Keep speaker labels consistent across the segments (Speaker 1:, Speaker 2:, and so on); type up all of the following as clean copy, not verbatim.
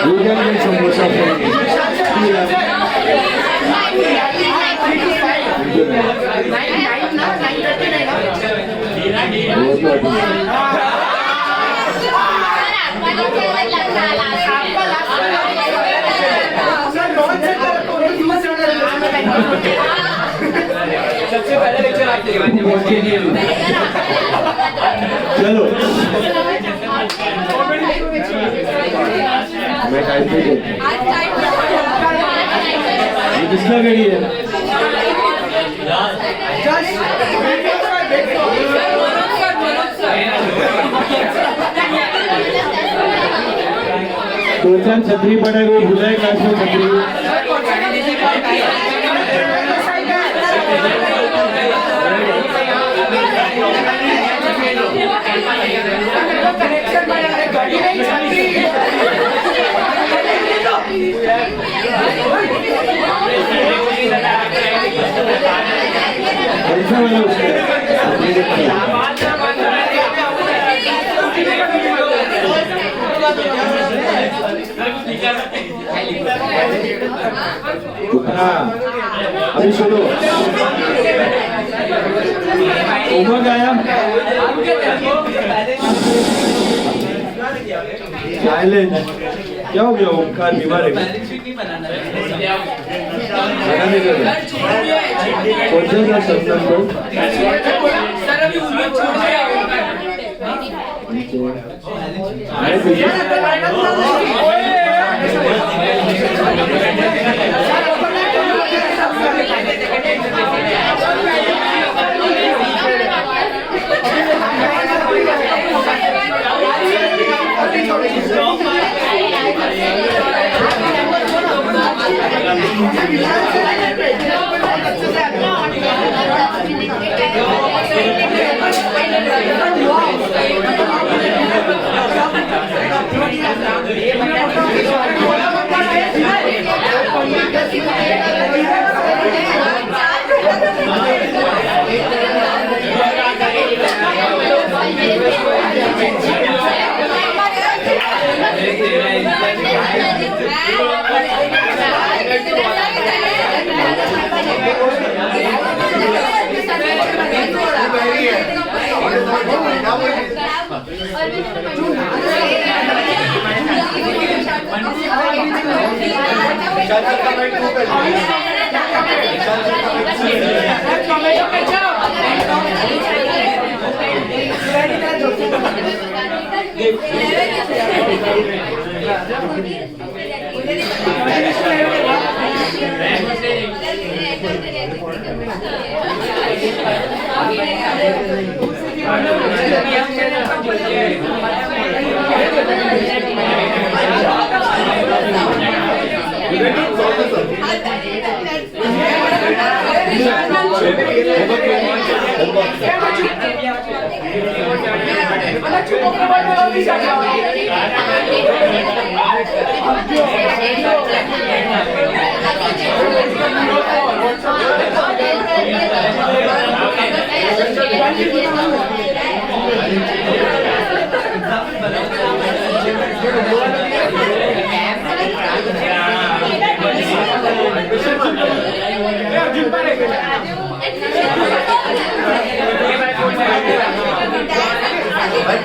Speaker 1: You can get samosa from me.
Speaker 2: सबसे पहले lecture आपके
Speaker 1: चलो मैं टाइम पे ये किसका गाड़ी है? तो छतरी पड़ेगा बुलाए क्लास में छतरी ऐसा वाला हाँ अभी सुनो उमंग आया साइलेंस क्या हो गया ओमकार बीमार है कौन सा सत्संग को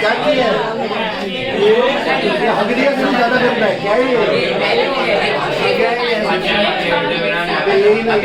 Speaker 1: क्या किया ये हगरिया से ज्यादा करना है क्या ये यही ना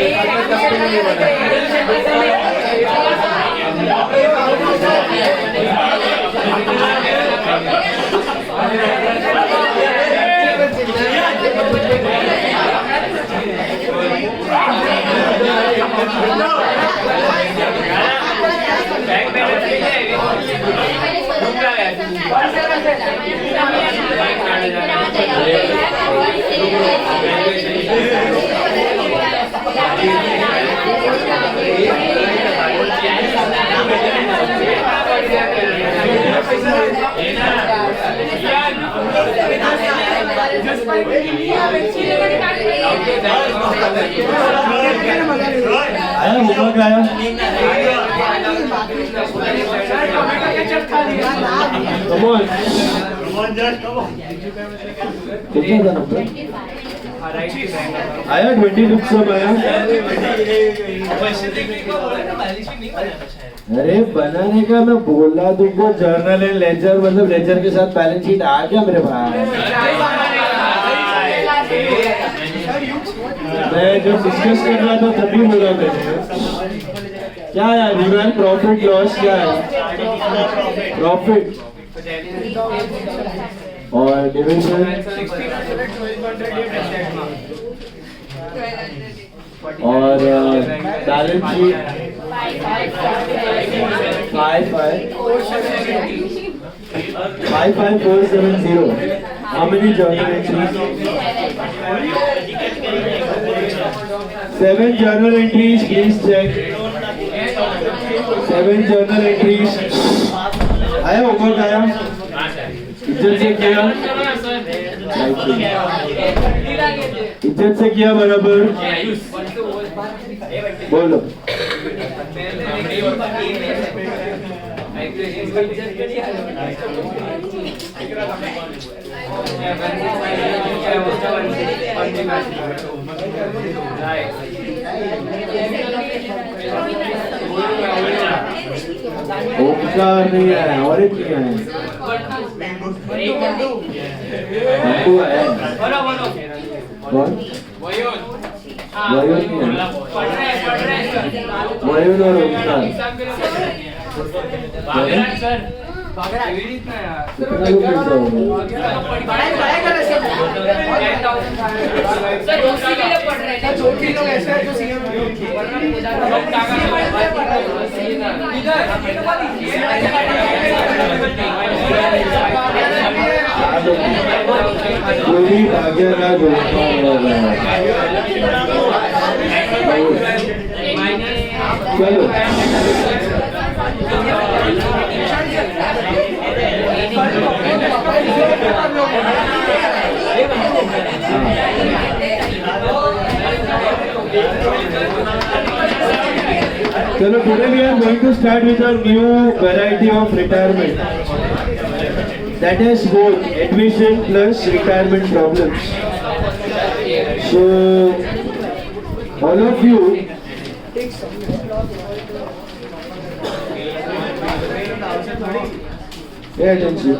Speaker 1: आया होमवर्क आया कम ऑन कितना था नंबर आया 20 बुक्स सब आया अरे बनाने का मैं बोला तुमको जर्नल एंड लेजर मतलब लेजर के साथ बैलेंस शीट आ गया मेरे पास मैं जब डिस्कस कर रहा था तभी बोला मैंने क्या है रिवाइल प्रॉफिट लॉस क्या है प्रॉफिट और डिविजन और balance sheet 55470 how many journal entries 7 journal entries please check 7 journal entries आया होमवर्क आया इज्जत से किया इज्जत से किया बराबर बोलो ओमकार नहीं आया और एक नहीं आया हमको आया कौन वयुन नहीं आया वयुन और ओमकार कितना लोग मिल कोई भाग्य ना चलो चलो today we are going to start with a new variety of retirement that is both admission plus retirement problems. So all of you pay attention.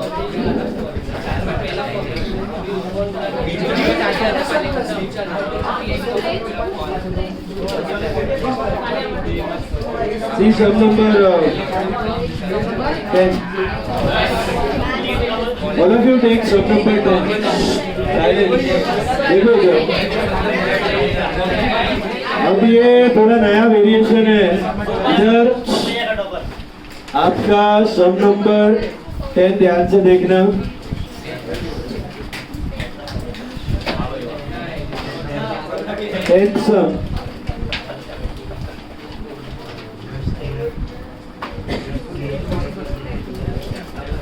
Speaker 1: See sum number 10. All of you take sum number 10. Silence. देखो इधर. अब ये थोड़ा नया variation है. इधर आपका सम number 10 ध्यान से देखना. टेंथ सम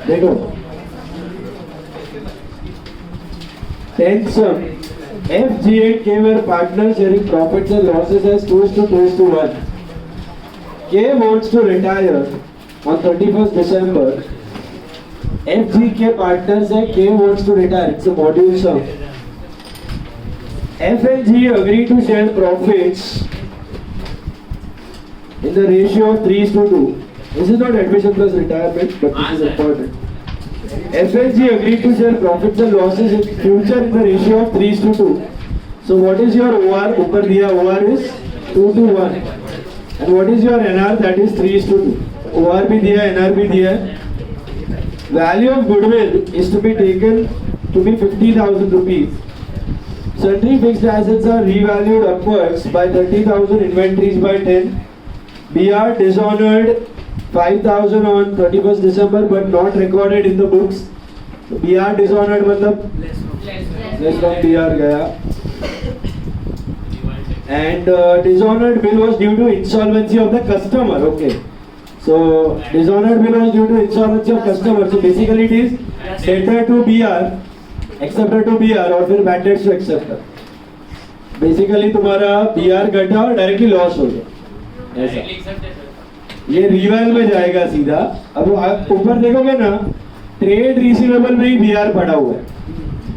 Speaker 1: देखो 10th sum F, G and K were partners sharing profits and losses as 2:1. K wants to retire on 31st December. F, G, K partners and K wants to retire. It's a module sum. F and G agree to share profits in the ratio of 3:2. This is not admission plus retirement, but this is important. F and G agreed to share profits and losses in future in the ratio of 3:2. So what is your OR? ऊपर दिया OR is 2:1. And what is your NR? That is 3:2. OR भी दिया, NR भी दिया. Value of goodwill is to be taken to be 50,000 rupees. Sundry fixed assets are revalued upwards by 30,000, inventories by 10. BR dishonored 5,000 on 31st December but not recorded in the books. So BR dishonored मतलब less from BR गया. And dishonored bill was due to insolvency of the customer. Okay. So dishonored bill was due to insolvency of customer. So basically it is debtor to BR acceptor to B R और फिर bad debts to acceptor. Basically तुम्हारा B R घटा और directly loss हो गया ऐसा. ये रिवैल में जाएगा सीधा. अब आप ऊपर देखोगे ना, ट्रेड रिसीवेबल में ही बी आर पड़ा हुआ है.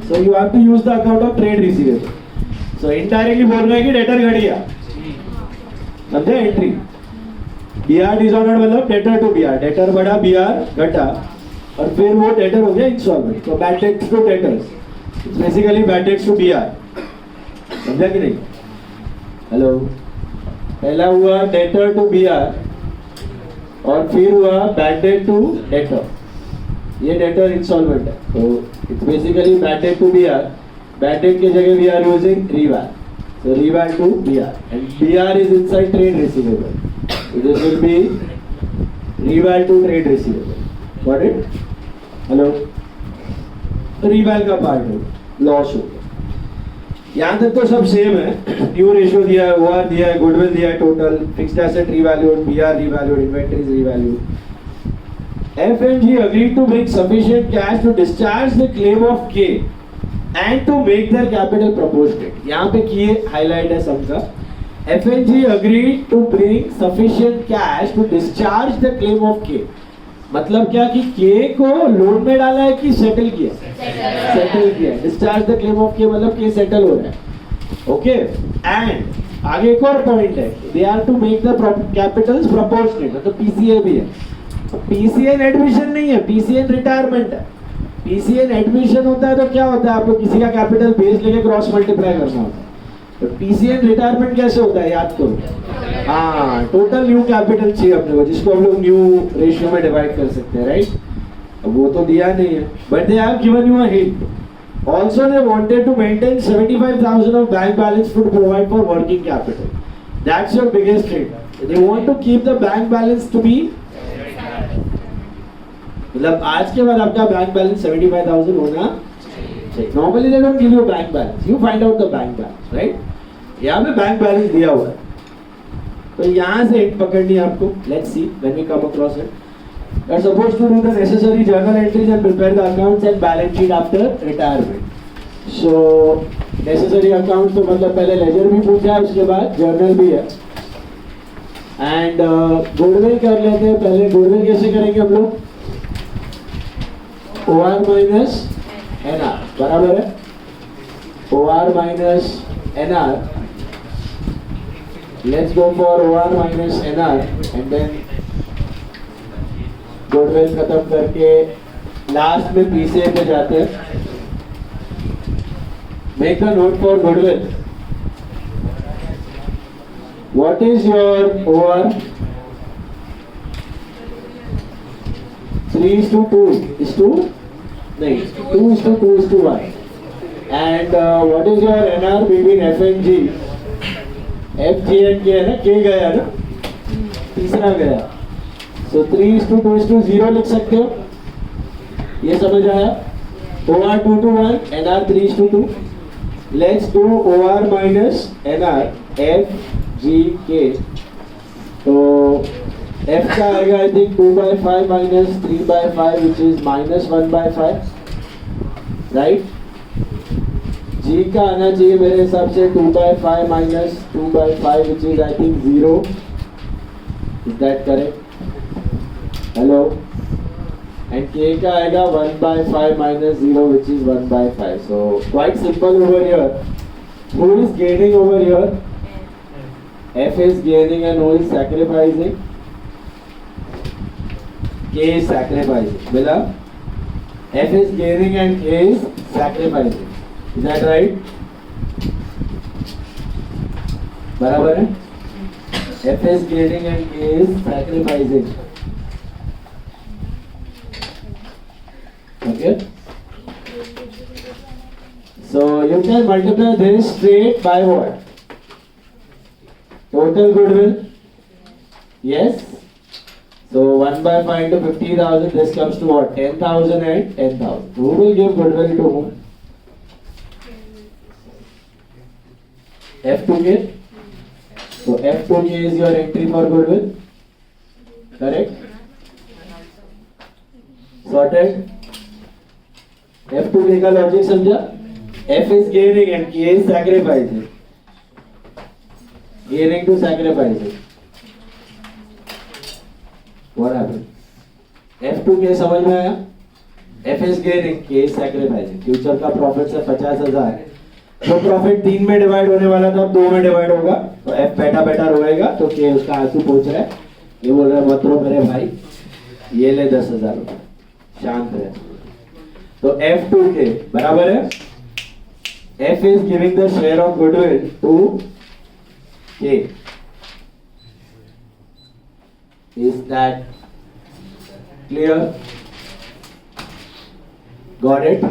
Speaker 1: So you have to use the account of trade receivable. So indirectly बोल रहा है कि डेटर घट गया, समझे. एंट्री बी आर डिसऑर्डर मतलब debtor to B R. Debtor बढ़ा, बी आर घटा और फिर वो डेटर हो गया इंसॉल्वेंट. तो bad debts to debtors, it's basically bad debts to B R. समझा कि नहीं? हेलो. पहला हुआ डेटर टू बी आर और फिर हुआ बैड डेट टू डेटर. ये डेटर इंसॉल्वेंट है तो it's basically bad debt to B R. Bad debt की जगह we are using reval. So reval to BR and BR is inside trade receivable. So this will be reval to trade receivable. Got it? Hello? Reval का part है, loss हो गया. यहाँ तक तो सब सेम है. न्यू रेशियो दिया है, OR दिया है, गुडविल दिया है, total fixed asset revalued, BR revalued, inventories revalued. F&G agreed to bring sufficient cash to discharge the claim of K and to make their capital proportionate. यहाँ पे किए हाईलाइट है सबका. F&G agreed to bring sufficient cash to discharge the claim of K. मतलब क्या कि K को loan में डाला है कि सेटल किया? सेटल किया. Discharge the claim of K मतलब K सेटल हो रहा है. ओके. एंड आगे एक और पॉइंट है, they are to make the capitals proportionate. मतलब PCA भी है. PCA एडमिशन नहीं है, PCA रिटायरमेंट है. पीसीएन एडमिशन होता है तो क्या होता है, आपको किसी का कैपिटल बेस लेके क्रॉस मल्टीप्लाई करना होता है. तो पीसीएन रिटायरमेंट कैसे होता है याद करो. हाँ, टोटल न्यू कैपिटल चाहिए अपने को, जिसको हम लोग न्यू रेशियो में डिवाइड कर सकते हैं, राइट. अब वो तो दिया नहीं है, but they have given you a hint. Also they wanted to maintain 75,000 of bank balance to provide for working capital. That's your biggest hint. They want to keep the bank balance to be, मतलब आज के बाद आपका bank balance 75,000 होना चाहिए. Normally they don't give you bank balance, you find out the bank balance, right. यहाँ पे bank balance दिया हुआ है तो यहाँ से हिंट पकड़नी है आपको. Let's see when we come across it. You are supposed to do the necessary journal entries and prepare the accounts and balance sheet after retirement. So necessary accounts तो मतलब पहले लेजर भी पूछा है, उसके बाद जर्नल भी है. एंड गुडविल कर लेते हैं पहले. गुडविल कैसे करेंगे हम लोग? OR minus NR बराबर है. OR minus NR. Let's go for OR minus NR and then goodwill खत्म करके लास्ट में PCA पे जाते हैं. Make a note for goodwill. What is your OR? 3:2 is to नहीं 2:2 is to 1. And what is your NR between F and G? F, G and K है ना, K गया ना, तीसरा गया. So 3:2 is to 0 लिख सकते हो. ये समझ आया? OR 2:1, NR 3:2. Let's do OR minus NR F, G, K. तो F का आएगा I think 2/5 minus 3/5 which is minus 1/5, right. G का आना चाहिए मेरे हिसाब से 2/5 minus 2/5 which is I think 0. Is that correct? Hello. And K का आएगा 1/5 minus 0 which is 1/5. So quite simple over here. Who is gaining over here? F is gaining and who is sacrificing? K is sacrificing. Bela? F is gaining and K is sacrificing. Is that right? बराबर है? F is gaining and K is sacrificing. Okay? So you can multiply this straight by what? Total goodwill. Yes. So 1/5 into 50,000. This comes to what? 10,000 and 10,000. Who will give goodwill to whom? F2K. So F2K is your entry for goodwill. Correct? Sorted. F2K का logic समझा? F is gaining and K is sacrificing. Gaining to sacrificing. What happened? F2K समझ में आया? F is gaining, K is sacrificing. Future का profit से 50,000 तो profit 3 में divide होने वाला था, अब 2 में डिवाइड होगा, तो F बैठा बैठा रोएगा, तो K उसका आंसू पहुंच रहा है, ये बोल रहा है मत रो मेरे भाई, ये ले 10,000 रुपए, शांत रहे। तो F2K बराबर है, F is giving the share of goodwill to K. Is that clear? Got it?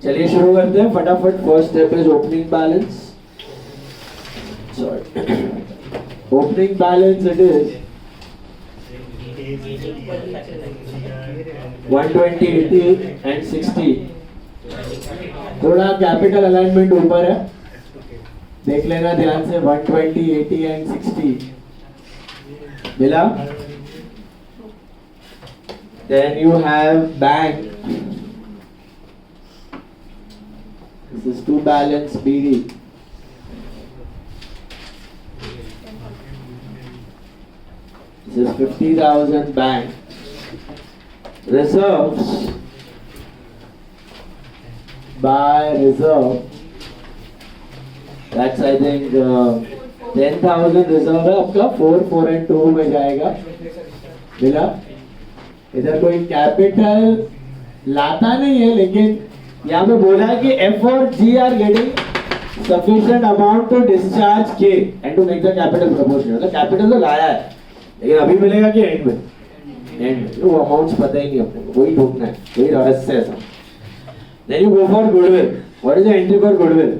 Speaker 1: चलिए शुरू करते हैं फटाफट। First step is opening balance. Sorry, opening balance it is 120, 80 and 60। थोड़ा कैपिटल अलाइनमेंट ऊपर है, देख लेना ध्यान से। 120, 80 एंड 60 मिला। Then you have bank. This is to balance BD. This is 50,000 bank. Reserves by reserve. That's I think 10,000 reserve है आपका, 4, 4 and 2 में जाएगा। मिला। इधर कोई कैपिटल लाता नहीं है, लेकिन यहाँ पे बोला है कि F और G are getting sufficient amount to discharge K and to make the capital proportional. मतलब कैपिटल तो लाया है, लेकिन अभी मिलेगा कि एंड में? एंड में। वो अमाउंट्स पता ही नहीं अपने को, वही ढूंढना है, वही रहस्य है सब। Then you go for goodwill. What is the entry for goodwill?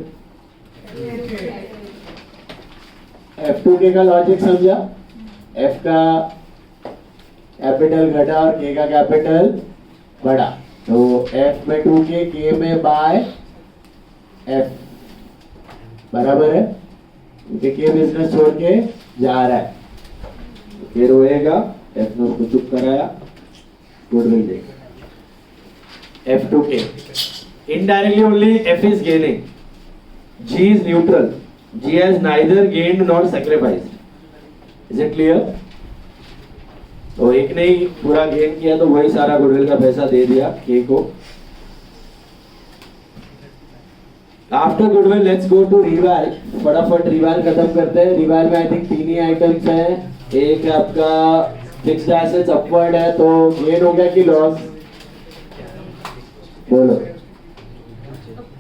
Speaker 1: F2K का लॉजिक समझा? F का कैपिटल घटा और K का कैपिटल बढ़ा, तो F में 2K, K में बाय F बराबर है, क्योंकि K बिजनेस छोड़ के जा रहा है, फिर रोएगा। F ने उसको चुप कराया, गुडविल देगा। F2K indirectly only F is gaining, G is neutral, G has neither gained nor sacrificed. Is it clear? तो एक ने ही पूरा गेन किया, तो वही सारा गुडविल का पैसा दे दिया के को। After goodwill let's go to reval. फटाफट रिवैल खत्म करते हैं। रिवैल में आई थिंक 3 ही आइटम्स हैं। एक आपका फिक्स्ड एसेट्स अपवर्ड है, तो गेन हो गया कि लॉस? बोलो।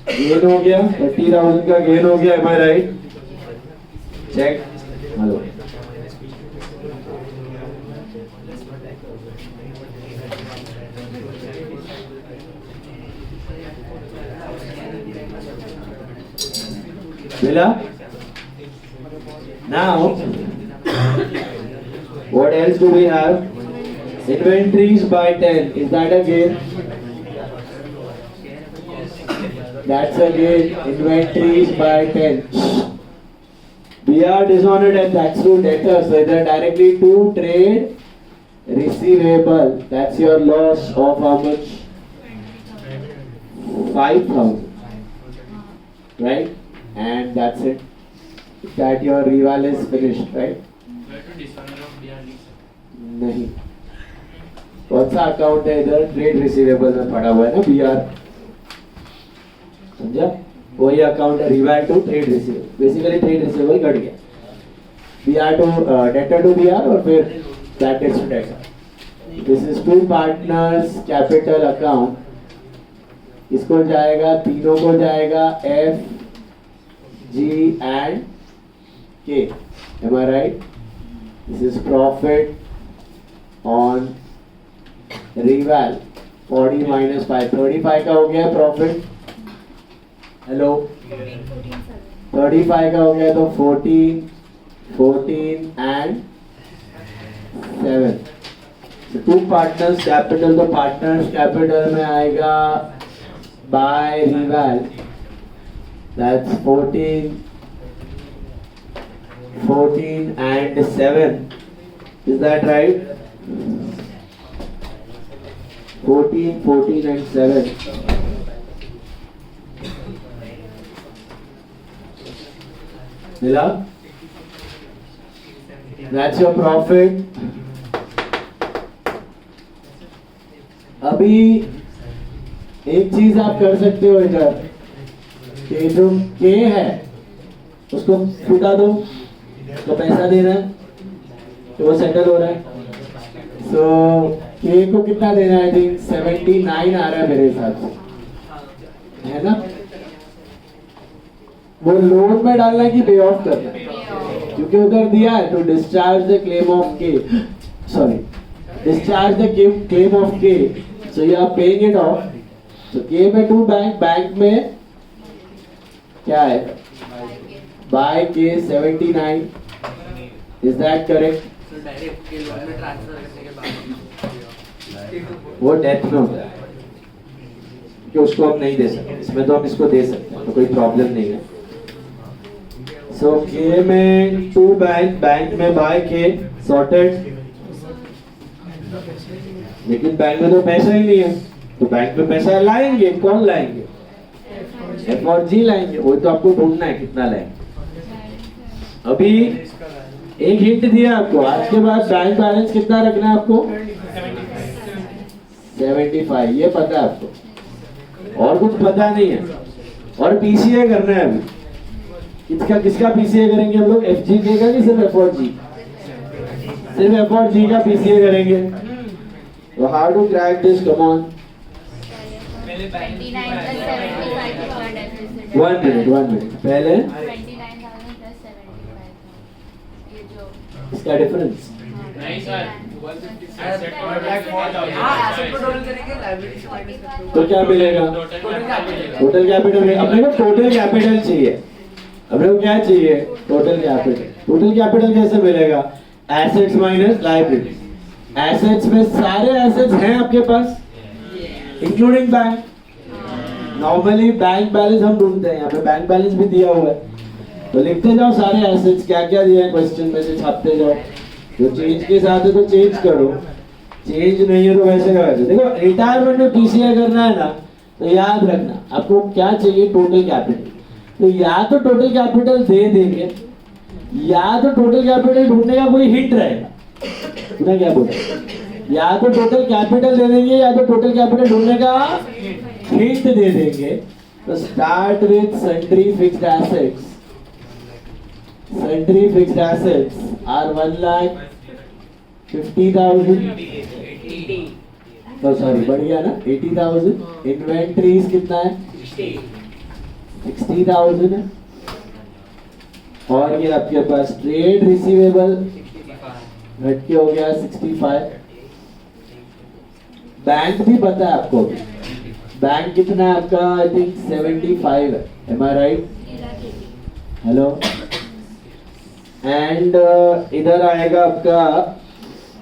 Speaker 1: गेन हो गया, 30,000 का गेन हो गया। Am I right? Check. Hello, Villa? Now, what else do we have? Inventories by 10. Is that a gain? That's a gain. Inventories by 10. We are dishonored and that's through debtors. So they're directly to trade receivable. That's your loss of how much? 5,000. Right? And that's it. That your reval is finished, right? नहीं, कौन सा account है इधर? Trade receivable में पड़ा हुआ है ना, BR, समझा? वही अकाउंट है, रिवाइल to trade receivable. Basically trade receivable घट गया, BR to debtor to BR, और फिर that is to debtor. This is to partners capital account. इसको जाएगा, तीनों को जाएगा F, G and K. Am I right? This is profit on reval. 40 minus 5. 35 का हो गया प्रॉफिट। हेलो, 35 का हो गया, तो 14, 14 and 7. So two partners capital, तो partners capital में आएगा by reval. That's 14, 14 and 7. Is that right? 14, 14 and 7. मिला? That's your profit. अभी एक चीज आप कर सकते हो इधर कि जो K है उसको छुटा दो, तो पैसा देना है तो वो सेटल हो रहा है. सो K को कितना देना है? आई थिंक 79 आ रहा है मेरे हिसाब से, है ना? वो लोन में डालना है कि पे ऑफ करना है? क्योंकि उधर दिया है to discharge the claim of K, sorry discharge the claim of K, so you are paying it off. तो K में टू बैंक में क्या है? By K 79. Is that correct?
Speaker 2: Direct के लोन में ट्रांसफर करने के बाद
Speaker 1: वो डेथ में होता है कि उसको हम नहीं दे सकते. इसमें तो हम इसको दे सकते हैं, तो कोई प्रॉब्लम नहीं है. सो K में टू बैंक में बाय K सॉर्टेड. लेकिन बैंक में तो पैसा ही नहीं है, तो बैंक में पैसा लाएंगे. कौन लाएंगे? F और G लाएंगे. वो तो आपको ढूंढना है कितना लाएंगे. अभी एक हिंट दिया आपको, आज के बाद बैंक बैलेंस कितना रखना है आपको? 75. ये पता है आपको, और कुछ पता नहीं है. और पीसीए करना है अभी. किसका पीसीए करेंगे हम लोग? FG का कि सिर्फ F और G? सिर्फ F और G का पीसीए करेंगे. तो how to crack this? Come on.
Speaker 3: 29 plus 75 is our deficit.
Speaker 1: 1 minute पहले
Speaker 3: 29,000 plus 75. ये जो
Speaker 1: इसका डिफरेंस.
Speaker 2: नहीं सर,
Speaker 1: तो क्या मिलेगा? Total capital. अपने को टोटल कैपिटल चाहिए. अपने को क्या चाहिए? Total capital. टोटल कैपिटल कैसे मिलेगा? Assets minus liability. एसेट्स में सारे एसेट्स हैं आपके पास including bank. Normally bank balance हम ढूंढते हैं, यहाँ पे बैंक बैलेंस भी दिया हुआ है. तो लिखते जाओ सारे एसेट्स क्या क्या दिया है क्वेश्चन में से, छापते जाओ. जो चेंज के साथ है तो चेंज करो, चेंज नहीं है तो वैसे का वैसे. देखो रिटायरमेंट में पीसीए करना है ना, तो याद रखना आपको क्या चाहिए? Total capital. तो या तो टोटल कैपिटल दे देंगे, या तो टोटल कैपिटल ढूंढने का कोई हिंट रहेगा. ना क्या बोले? या तो टोटल कैपिटल दे देंगे या तो टोटल कैपिटल ढूंढने का हिंट दे देंगे. तो start with sundry fixed assets. Sundry fixed assets are 1,50,000. तो सॉरी बढ़ गया ना, 80,000. इन्वेंट्रीज कितना है? 60,000 है. और ये आपके पास ट्रेड रिसीवेबल घट के हो गया 65. बैंक भी पता है आपको, बैंक कितना है आपका? आई थिंक 75 है. Am I right? Hello. And इधर आएगा आपका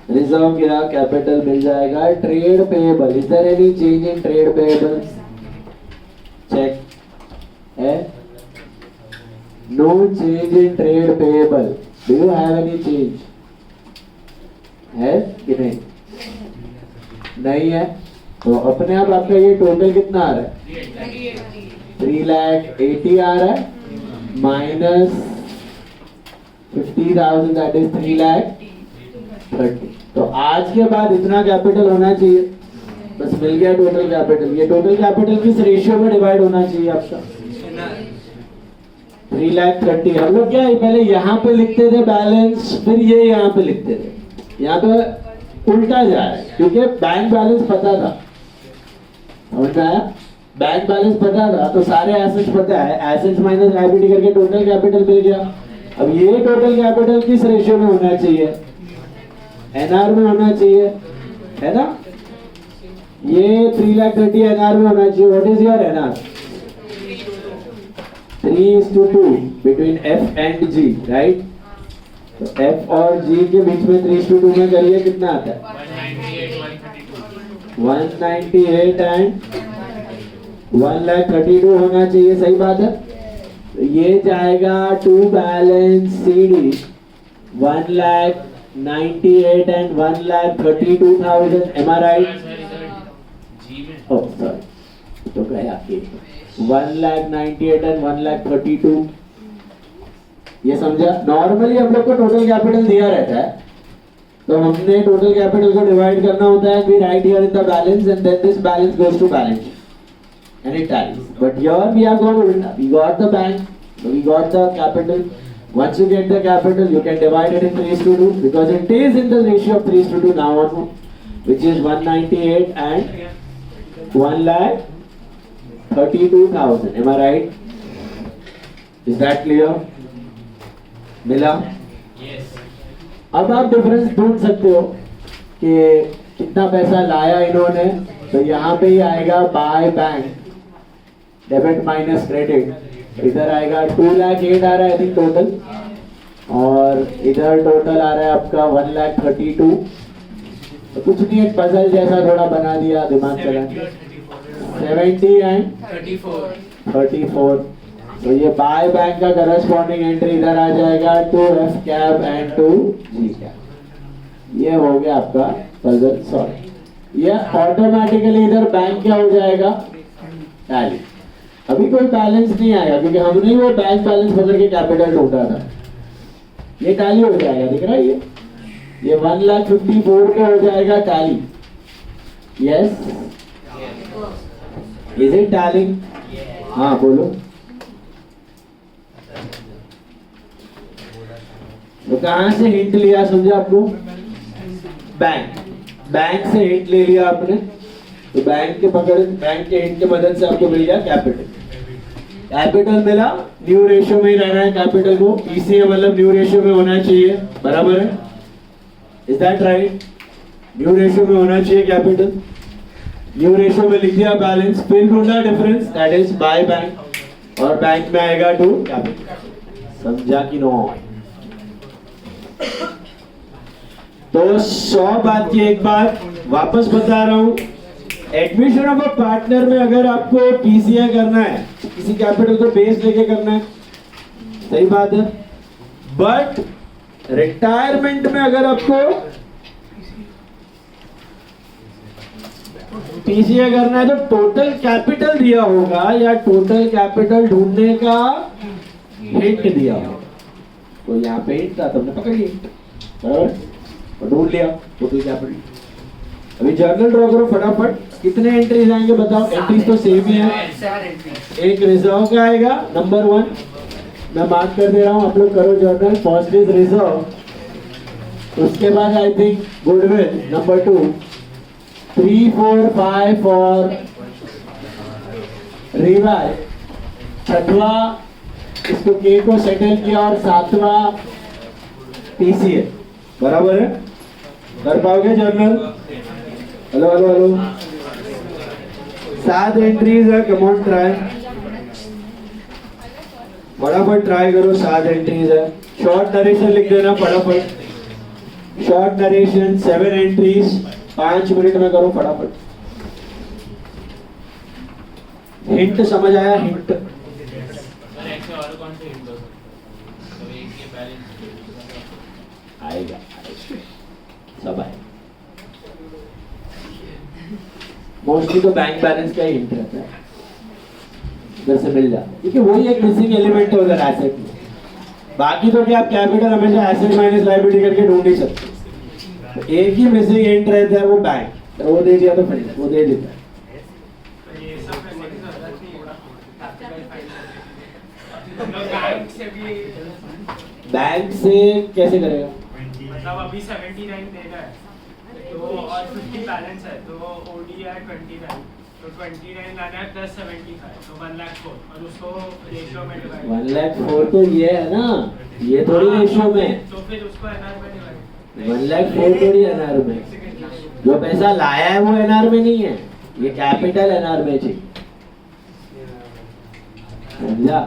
Speaker 1: रिजर्व गिरा कैपिटल मिल जाएगा. Trade payable, is there any change in trade payable? Check है. No change in trade payable. Do you have any change? है कि नहीं? नहीं है. तो अपने आप आपका ये टोटल कितना आ रहा है? 3,80,000 आ रहा है माइनस 50,000, दैट इज 3,30,000. तो आज के बाद इतना कैपिटल होना चाहिए. बस मिल गया टोटल कैपिटल. ये टोटल कैपिटल किस रेशियो में डिवाइड होना चाहिए आपका? 3,30,000. हम लोग क्या है पहले यहाँ पे लिखते थे बैलेंस, फिर ये यहाँ पे लिखते थे. यहाँ पे उल्टा जा रहा है क्योंकि बैंक बैलेंस पता था. समझ में आया? बैंक बैलेंस पता था तो सारे एसेट्स पता है. एसेट्स माइनस लायबिलिटी करके टोटल कैपिटल मिल गया. अब ये टोटल कैपिटल किस रेशियो में होना चाहिए? एनआर में होना चाहिए, है ना? ये 3,30,000 एनआर में होना चाहिए. What is your NR? 3:2 between F and G, right? तो एफ और जी के बीच में 3:2 में करिए कितना आता है? 198 एंड 1,32,000 होना चाहिए. सही बात है. तो ये जाएगा to balance CD 1,98,000 and 1,32,000. Am I right?
Speaker 4: Oh, sorry. तो गया कि 1,98,000 and 1,32,000. ये समझा? नॉर्मली हम लोग को टोटल कैपिटल दिया रहता है, तो हमने टोटल कैपिटल को डिवाइड करना होता है. We write here in the balance and then this balance goes to balance sheet and it tallies. But here we have gone ulta. We got the bank, so we got the capital. Once you get the capital, you can divide it in 3:2 because it is in the ratio of 3:2 now on, which is 198 and 1,32,000. Am I right? Is that clear? मिला?
Speaker 2: Yes.
Speaker 4: अब आप difference ढूंढ सकते हो कि कितना पैसा लाया इन्होंने. तो यहाँ पे ही आएगा by bank, debit minus credit. इधर आएगा 2,08,000 आ रहा है आई थिंक टोटल, और इधर टोटल आ रहा है आपका 1,32,000. तो कुछ नहीं, एक पजल जैसा थोड़ा बना दिया, दिमाग चला. 70 एंड 34. तो ये बाय बैंक का करस्पॉन्डिंग एंट्री इधर आ जाएगा to F cap and to G cap. ये हो गया आपका पजल सॉल्व. ये ऑटोमेटिकली इधर बैंक क्या हो जाएगा, टैली. अभी कोई बैलेंस नहीं आएगा क्योंकि हमने वो बैंक बैलेंस पकड़ के कैपिटल ढूंढा था. ये टैली हो जाएगा, दिख रहा है ये 1,54,000 का हो जाएगा tally. Yes, is it tally? हाँ बोलो. तो कहां से हिंट लिया समझा आपको? बैंक से हिंट ले लिया आपने. तो बैंक के हिंट की मदद से आपको मिल गया कैपिटल मिला. न्यू रेशियो में ही रहना है कैपिटल को. ईसीए मतलब न्यू रेशियो में होना चाहिए, बराबर है? Is that right? New ratio में होना चाहिए कैपिटल. न्यू रेशियो में लिख दिया बैलेंस, फिर ढूंढा difference, that is by bank, और बैंक में आएगा टू कैपिटल. समझा कि नो? तो 100 बात की एक बात वापस बता रहा हूं. एडमिशन ऑफ अ पार्टनर में अगर आपको पीसीए करना है, किसी कैपिटल को बेस लेके करना है, सही बात है. बट रिटायरमेंट में अगर आपको पीसीए करना है तो टोटल कैपिटल दिया होगा या टोटल कैपिटल ढूंढने का हिंट दिया होगा. तो यहाँ पे हिंट था, तुमने पकड़ लिया, बराबर, और ढूंढ लिया टोटल कैपिटल. अभी जर्नल ड्रॉ करो फटाफट. कितने एंट्रीज आएंगे बताओ? एंट्रीज तो सेम ही है. एक रिजर्व का आएगा नंबर 1, मैं मार्क कर दे रहा हूँ, आप लोग करो जर्नल. फर्स्ट इज रिजर्व, उसके बाद I think goodwill number 2, 3, 4, 5 for revive. छठवा इसको के को सेटल किया, और 7वां पीसीए, बराबर है? कर पाओगे journal? Hello hello hello. 7 entries है. कम ऑन ट्राई, फटाफट ट्राई करो. 7 एंट्रीज है. शॉर्ट नरेशन लिख देना फटाफट. शॉर्ट नरेशन 7 एंट्रीज, 5 मिनट में करो फटाफट. हिंट समझ आया? हिंट
Speaker 2: और कौन से हिंट दो सकते? तो एक ये बैलेंस
Speaker 4: आएगा, सब आएगा. मोस्टली तो बैंक बैलेंस का ही हिंट रहता है, उधर से मिल जाता है क्योंकि वही एक मिसिंग एलिमेंट है उधर एसेट में. बाकी तो क्या, आप कैपिटल हमेशा एसेट माइनस लायबिलिटी करके ढूंढ ही सकते. तो एक ही मिसिंग हिंट रहता है, वो बैंक. तो वो दे दिया तो फिर वो दे देता है. बैंक से कैसे करेगा?
Speaker 5: मतलब अभी 79 दे रहा है तो और 50 बैलेंस है, तो ओडी है 29, तो 29 लाना है प्लस 75, तो 1,04,000, और उसको रेशियो में डिवाइड
Speaker 4: 1,04,000 तो ये है ना, ये थोड़ी रेशियो में.
Speaker 5: तो फिर उसको एनआर में डिवाइड.
Speaker 4: 1,04,000 थोड़ी एनआर में. जो पैसा लाया है वो एनआर में नहीं है, ये कैपिटल एनआर में चाहिए. समझा?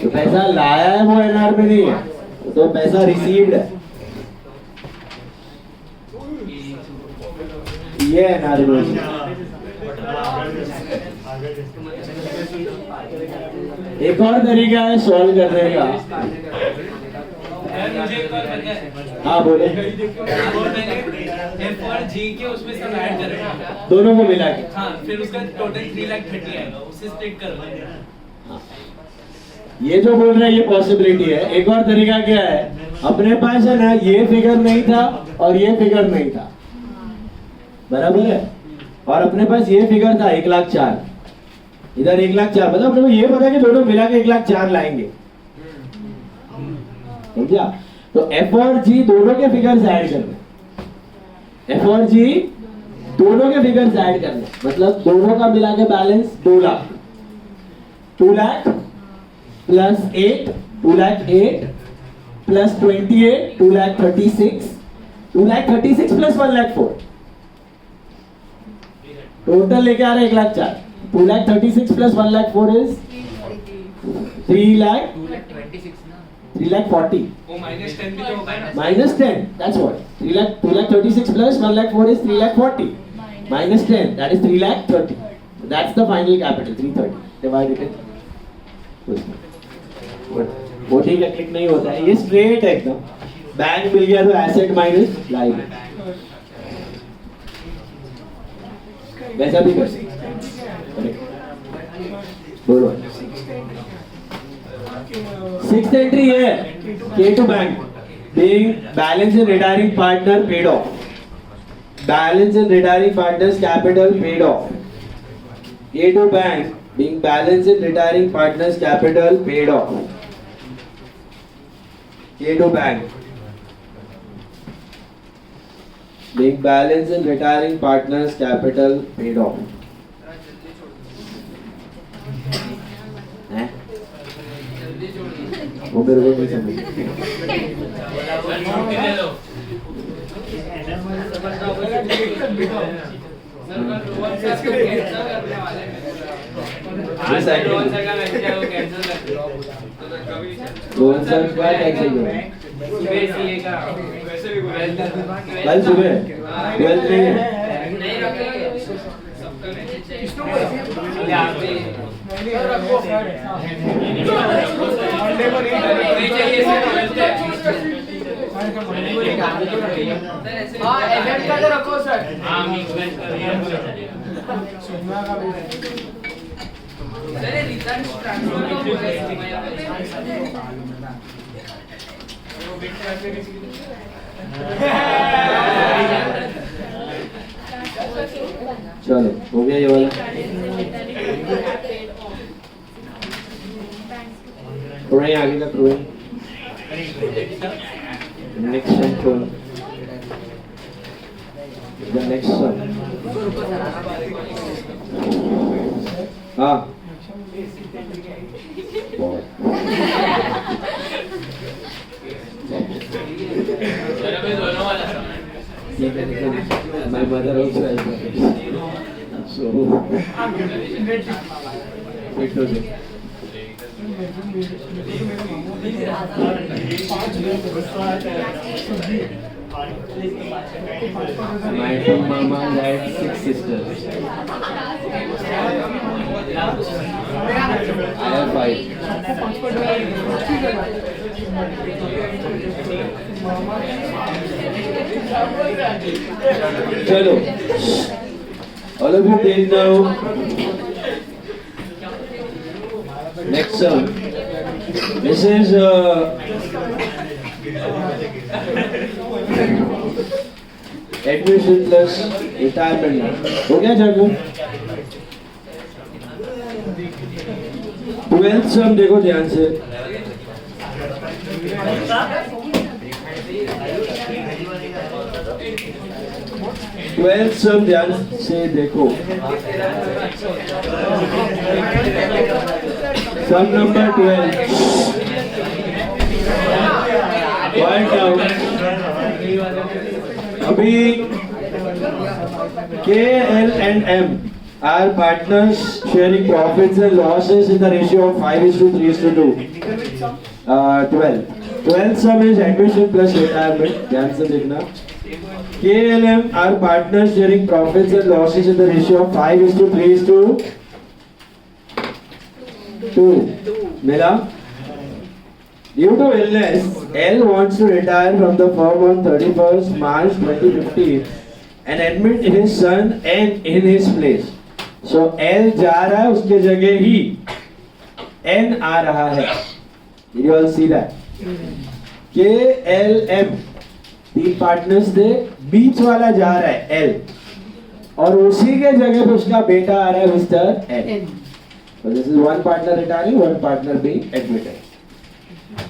Speaker 4: जो पैसा लाया है वो एनआर में नहीं है, तो पैसा रिसीव्ड है, ये एनआर में. एक और तरीका है सॉल्व करने का.
Speaker 2: मुझे एक और पता है.
Speaker 4: हाँ बोले,
Speaker 2: वो मैंने एफ और जी के उसमें सब ऐड कर रहे हैं।
Speaker 4: दोनों को मिला के।
Speaker 2: हाँ, फिर उसका टोटल 3,30,000 आएगा, उसे स्प्लिट कर लो।
Speaker 4: हाँ। ये जो बोल रहे हैं ये पॉसिबिलिटी है। एक और तरीका क्या है, अपने पास है ना ये फिगर नहीं था और ये फिगर नहीं था, बराबर है, और अपने पास ये फिगर था 1,04,000, इधर 1,04,000, मतलब अपने को ये पता है कि दोनों मिला के 1,04,000 लाएंगे, समझा? तो एफ और जी दोनों के फिगर्स ऐड करने, एफ और जी दोनों के फिगर्स ऐड करने, मतलब दोनों का मिला के balance 2 lakh, 2 lakh plus 8, 2 lakh 8 plus 28, 2 lakh 36, 2 lakh 36 plus 1 lakh 4, total लेके आ रहे 1,04,000, 2 लाख 36 प्लस 1 लाख 4 इज 3 लाख 3 लाख 40
Speaker 2: वो -10 भी तो होगा ना।
Speaker 4: -10, that's what 2 lakh 36 plus 1 lakh 4 is 3 lakh 40 minus 10, that is 3 lakh 30. That's the final capital 330 divided in वो ठीक है, क्लिक नहीं होता है, ये स्ट्रेट है एकदम, बैंक मिल गया तो एसेट माइनस लाइबिलिटी, वैसा भी कर सकते, बोलो। 6th entry है K2 bank being balance in retiring partner paid off, balance in retiring partner's capital paid off, K2 bank being balance in retiring partner's capital paid off, K2 bank being balance in retiring partner's capital paid off, हैं? वो मेरे को नहीं समझ।
Speaker 2: छुट्टी दे दो। आज sir Rohan sir का मैसेज है, वो कैंसिल कर दो।
Speaker 4: रोहन सर का कैंसिल करो,
Speaker 2: सुबह सीए का वैसे भी
Speaker 4: कल सुबह 12 नहीं है,
Speaker 2: नहीं रखे सबका मैसेज चाहिए यहाँ पे नहीं चाहिए सर।
Speaker 5: हाँ एजेंट का तो रखो सर।
Speaker 2: हाँ मिक्स वेज कर दिया सर, ये रिटर्न ट्रांसफर तो हो
Speaker 4: चलो हो गया ये वाला। थोड़ा आगे का थोड़ा next one, the next one, हाँ
Speaker 2: सर अभी दोनों वाला
Speaker 4: ठीक है, my mother also has that, so it was it. My two mamas had 6 sisters. I have 5. चलो, all of you take now. Next song. This is admission plus retirement. हो गया जागो? 12th sum देखो ध्यान से। 12th sum ध्यान से देखो। Sum number 12. Point out. अभी K, L and M are partners sharing profits and losses in the ratio of 5:3:2. 12. 12th sum is admission plus retirement. ध्यान से देखना। K, L, M are partners sharing profits and losses in the ratio of 5:3:2. मिला?
Speaker 1: Due to illness, L wants to retire from the firm on 31st March 2015 and admit his son N in his place. So L जा रहा है, उसके जगह ही N आ रहा है. Did you all see that? K L M तीन partners थे, बीच वाला जा रहा है L और उसी के जगह पे उसका बेटा आ रहा है mister N. So this is one partner retiring, one partner being admitted.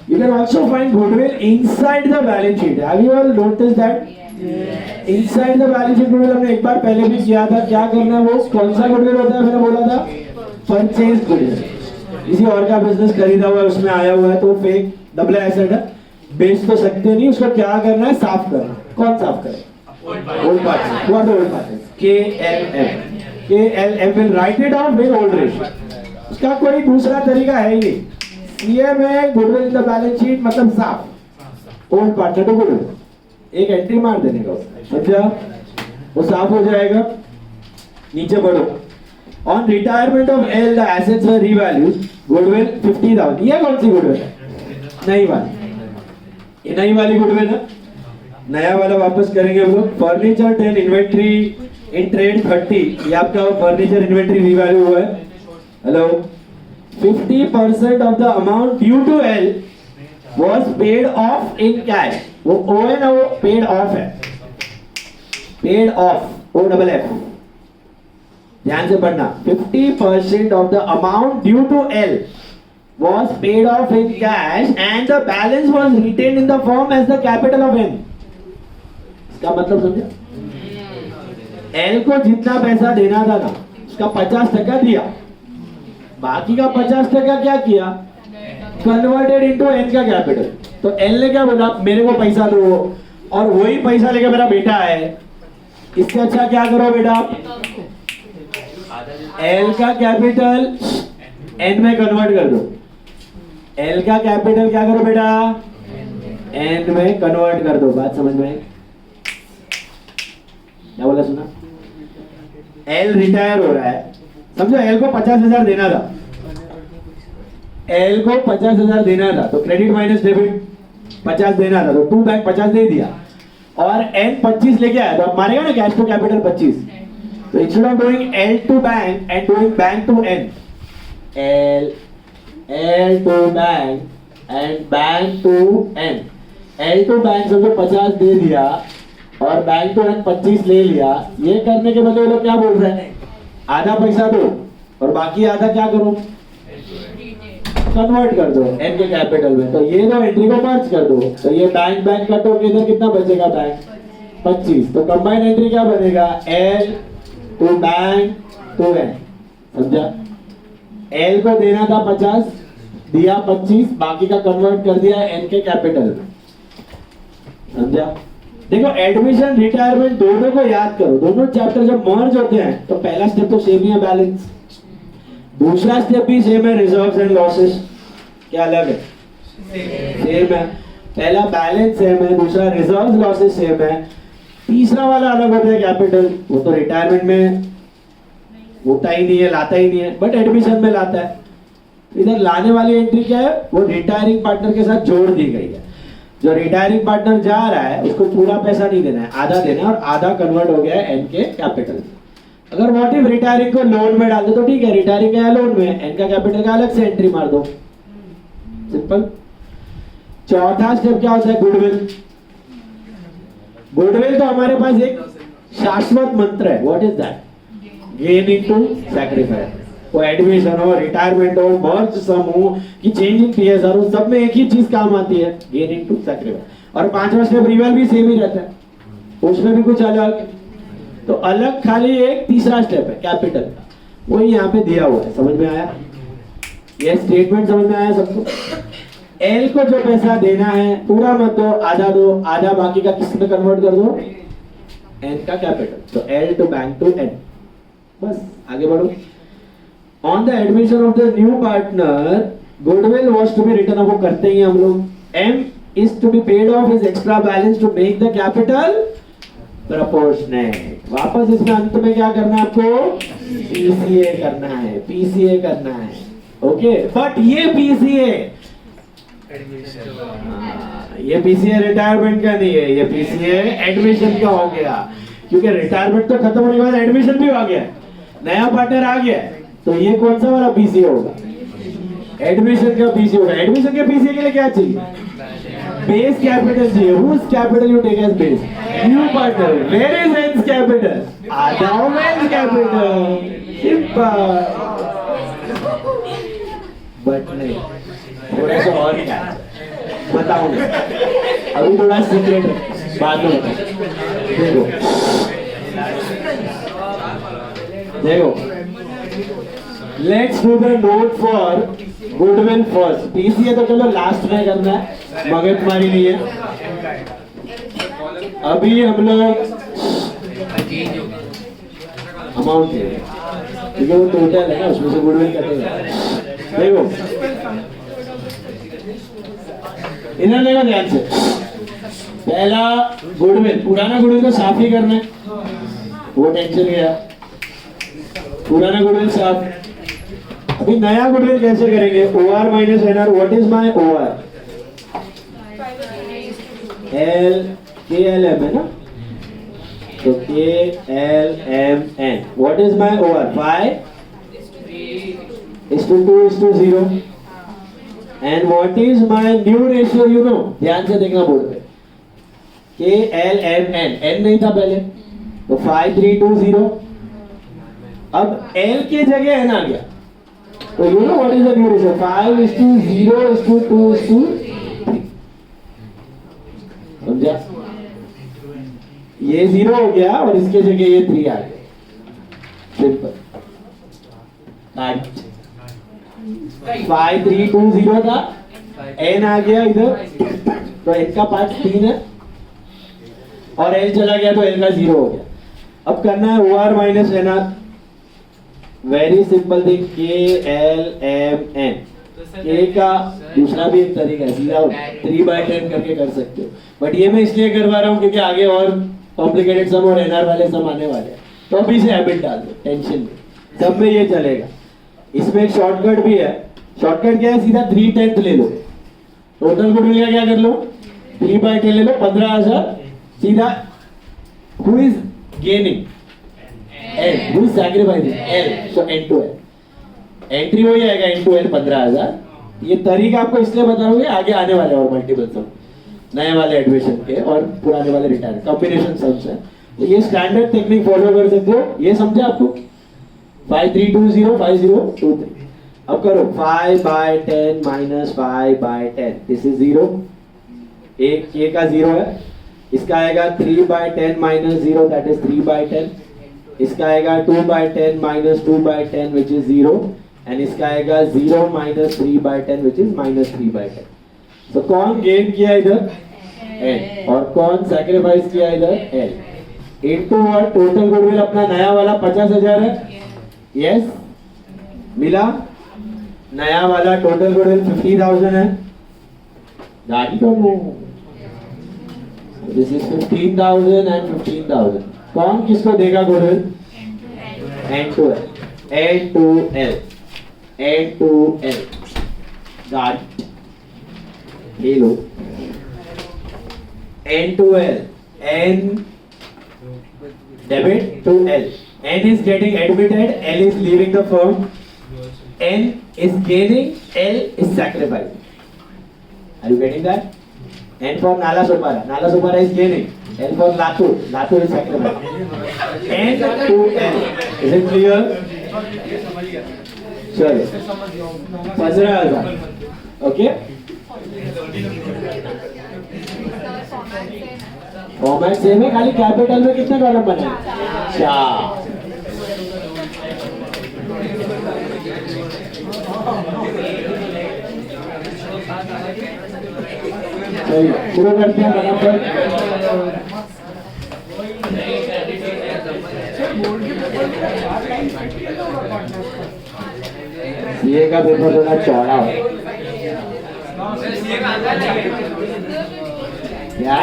Speaker 1: You can also find goodwill inside the balance sheet. Have you all noticed that? Inside the balance sheet goodwill हमने एक बार पहले भी किया था. क्या करना है वो? कौन सा goodwill होता है? मैंने बोला था परचेज goodwill. किसी और का बिजनेस खरीदा हुआ है, उसमें आया हुआ है तो फेक डबल एसेट है, बेच तो सकते नहीं. उसको क्या करना है? साफ करना. कौन साफ करे? Old partner. Who are the old partners? KLM. KLM will write it down with old ratio. उसका कोई दूसरा तरीका है ही नहीं. सीए में goodwill in the balance sheet मतलब साफ. ओल्ड पार्टनर टू गुडविल, एक एंट्री मार देने का समझा, वो साफ हो जाएगा. नीचे बढ़ो. On retirement of L the assets were revalued. Goodwill 50,000. ये कौन सी गुडविल है? नई वाली. ये नई वाली गुडविल है. नया वाला वापस करेंगे हम लोग. Furniture 10, inventory in trade 30. ये आपका फर्नीचर इन्वेंट्री रीवैल्यू हुआ है. Hello. 50% of the amount due to L was paid off in cash. वो O है ना, वो paid off है. Paid off. O double F. ध्यान से पढ़ना. 50% of the amount due to L was paid off in cash and the balance was retained in the firm as the capital of N. इसका मतलब समझा? L को जितना पैसा देना था ना, उसका 50% दिया. बाकी का 50% क्या किया? कन्वर्टेड इनटू एन का कैपिटल. तो एल ने क्या बोला? मेरे को पैसा दो, और वही पैसा लेके मेरा बेटा है. इससे अच्छा क्या करो बेटा? एल का कैपिटल एन में कन्वर्ट कर दो. एल का कैपिटल क्या करो बेटा? एन में कन्वर्ट कर दो. बात समझ में? क्या बोला सुना? एल रिटायर हो रहा है, समझो. एल को 50,000 देना था. एल को 50,000 देना था, तो क्रेडिट माइनस डेबिट 50 देना था, तो टू बैंक 50 दे दिया और एन 25 लेके आया, तो अब मारेगा ना कैश टू कैपिटल 25. तो instead of doing L to bank and doing bank to N, L to bank and bank to N. L to bank समझो 50 दे दिया और बैंक टू एन 25 ले लिया. ये करने के बदले लोग क्या बोल रहे हैं? आधा पैसा दो और बाकी आधा क्या करो? कन्वर्ट कर दो एन के कैपिटल में. तो ये दो एंट्री को मर्ज कर दो. तो ये बैंक बैंक कटो के इधर कितना बचेगा? बैंक 25. तो कंबाइंड एंट्री क्या बनेगा? L to bank to N. समझा? एल को देना था 50, दिया 25, बाकी का कन्वर्ट कर दिया एन के कैपिटल में. समझा? देखो, एडमिशन रिटायरमेंट दोनों को याद करो. दोनों चैप्टर जब मर्ज होते हैं तो पहला स्टेप तो सेम ही है, बैलेंस. दूसरा स्टेप भी सेम है, रिजर्व्स एंड लॉसेस. क्या अलग है? सेम है. पहला बैलेंस सेम है, दूसरा रिजर्व्स लॉसेस सेम है. तीसरा वाला अलग होता है, कैपिटल. वो तो रिटायरमेंट में होता ही नहीं है, लाता ही नहीं है, बट एडमिशन में लाता है. इधर लाने वाली एंट्री क्या है? वो रिटायरिंग पार्टनर के साथ जोड़ दी गई है. जो रिटायरिंग पार्टनर जा रहा है उसको पूरा पैसा नहीं देना है, आधा देना है, और आधा कन्वर्ट हो गया है एन के कैपिटल. अगर व्हाट इफ रिटायरिंग को लोन में डाल दो तो ठीक है, रिटायरिंग है लोन में, एन का कैपिटल का अलग से एंट्री मार दो. सिंपल. चौथा स्टेप क्या होता है? गुडविल. गुडविल तो हमारे पास एक शाश्वत मंत्र है. What is that? Gain into sacrifice. वो एडमिशन हो, रिटायरमेंट हो, मर्ज सम हो कि चेंज इन पीएसआर हो, सब में एक ही चीज काम आती है, गेन इनटू सैक्रिफाइस. और पांचवा स्टेप रिवल भी सेम ही रहता है, उसमें भी कुछ अलग. तो अलग खाली एक तीसरा स्टेप है कैपिटल का, वो यहाँ पे दिया हुआ है. समझ में आया? ये स्टेटमेंट समझ में आया सबको? एल को जो पैसा देना है पूरा मत दो, आधा दो, आधा बाकी का किस में कन्वर्ट कर दो? एन का कैपिटल. तो L to bank to N. बस आगे बढ़ो. On the admission of the new partner, goodwill was to be written. अब वो करते ही हम लोग. M is to be paid off his extra balance to make the capital proportionate. वापस इसमें अंत में क्या करना है आपको? PCA करना है, PCA करना है. ओके, बट ये PCA ये पीसीए रिटायरमेंट का नहीं है, ये पीसीए एडमिशन का हो गया, क्योंकि रिटायरमेंट तो खत्म होने के बाद एडमिशन भी आ गया, नया पार्टनर आ गया, तो ये कौन सा वाला पीसीए होगा? एडमिशन का पीसीए होगा। एडमिशन के पीसीए के लिए क्या चाहिए? बेस कैपिटल चाहिए। Whose capital you take as base? New partner. Where is N's capital? Adam N's capital. Simple. But नहीं, थोड़ा सा और क्या बताऊंगा, अभी थोड़ा सीक्रेट बाद में बताऊं। देखो let's do the note for goodwill first. PCA तो चलो लास्ट में करना है, मगजमारी नहीं है। अभी हम लोग अमाउंट क्योंकि वो टोटल है ना, उसमें से गुडविल कटेगा। देखो इधर देखो ध्यान से, पहला गुडविल, पुराना गुडविल को साफ ही करना है, वो टेंशन गया, पुराना गुडविल साफ। अभी नया गुडविल कैसे करेंगे? OR minus NR। What is my OR? KLM है ना, तो KLMN। What is my OR? 5:2:0। And what is my new ratio? You know, ध्यान से देखना बोर्ड पे, KLMN। N नहीं था पहले, तो 5:3:2:0। अब L के जगह N आ गया, तो you know what is the new ratio? 5:0:2:3। समझा? ये 0 हो गया और इसके जगह ये 3 आ गया। सिंपल। 5:3:2:0 था, N आ गया इधर, तो N का पार्ट 3 है, और L चला गया तो L का 0 हो गया। अब करना है OR minus NR। Very simple thing, KLMN। K का दूसरा भी एक तरीका है, सीधा 3/10 करके कर सकते हो, बट ये मैं इसलिए करवा रहा हूँ क्योंकि आगे और कॉम्प्लिकेटेड सम और NR वाले सम आने वाले हैं, तो अभी से हैबिट डाल दो, टेंशन नहीं, सब में ये चलेगा। इसमें एक शॉर्टकट भी है। शॉर्टकट क्या है? सीधा 3/10 ले लो, टोटल गुडविल का क्या कर लो? 3/10 ले लो, 15,000। सीधा who is gaining? N. Who is sacrificing? L. So N to L. Entry हो जाएगा into L 15,000। ये तरीका आपको इसलिए बता रहा हूँ, आगे आने वाले और मल्टीपल सम, नए वाले एडमिशन के और पुराने वाले रिटायर कॉम्बिनेशन सम्स हैं, तो ये स्टैंडर्ड टेक्निक फॉलो कर सकते हो। ये समझा आपको? 5:3:2:0 5:0:2:3। अब करो 5/10 minus 5/10, दिस इज 0। एक K का 0 है, इसका आएगा 3/10 minus 0, दैट इज 3/10। इसका आएगा 2/10 minus 2/10 which is 0, एंड इसका आएगा 0 minus 3/10 which is minus 3/10। तो कौन गेन किया इधर? N। और कौन सैक्रिफाइस किया इधर? L। Into what? Total goodwill अपना नया वाला 50,000 है, यस मिला। नया वाला टोटल गुडविल 50,000 है, गाड़ी तो दिस इज 15,000 एंड 15,000। कौन किसको देगा goodwill? N to L, N to L, N to L। गाड़ी ले लो, N to L, N debit to L, N is getting admitted, L is leaving the firm, N is gaining, L is sacrificing। Are you getting that? N for Nala Supara, Nala Supara is gaining, L for Latur, Latur is sacrificing। N to L, is it clear? चलो 15,000, okay. Format same है, खाली capital में कितने column बने? 4। चलिए शुरू करते हैं फटाफट। ये का पेपर थोड़ा चौड़ा है क्या?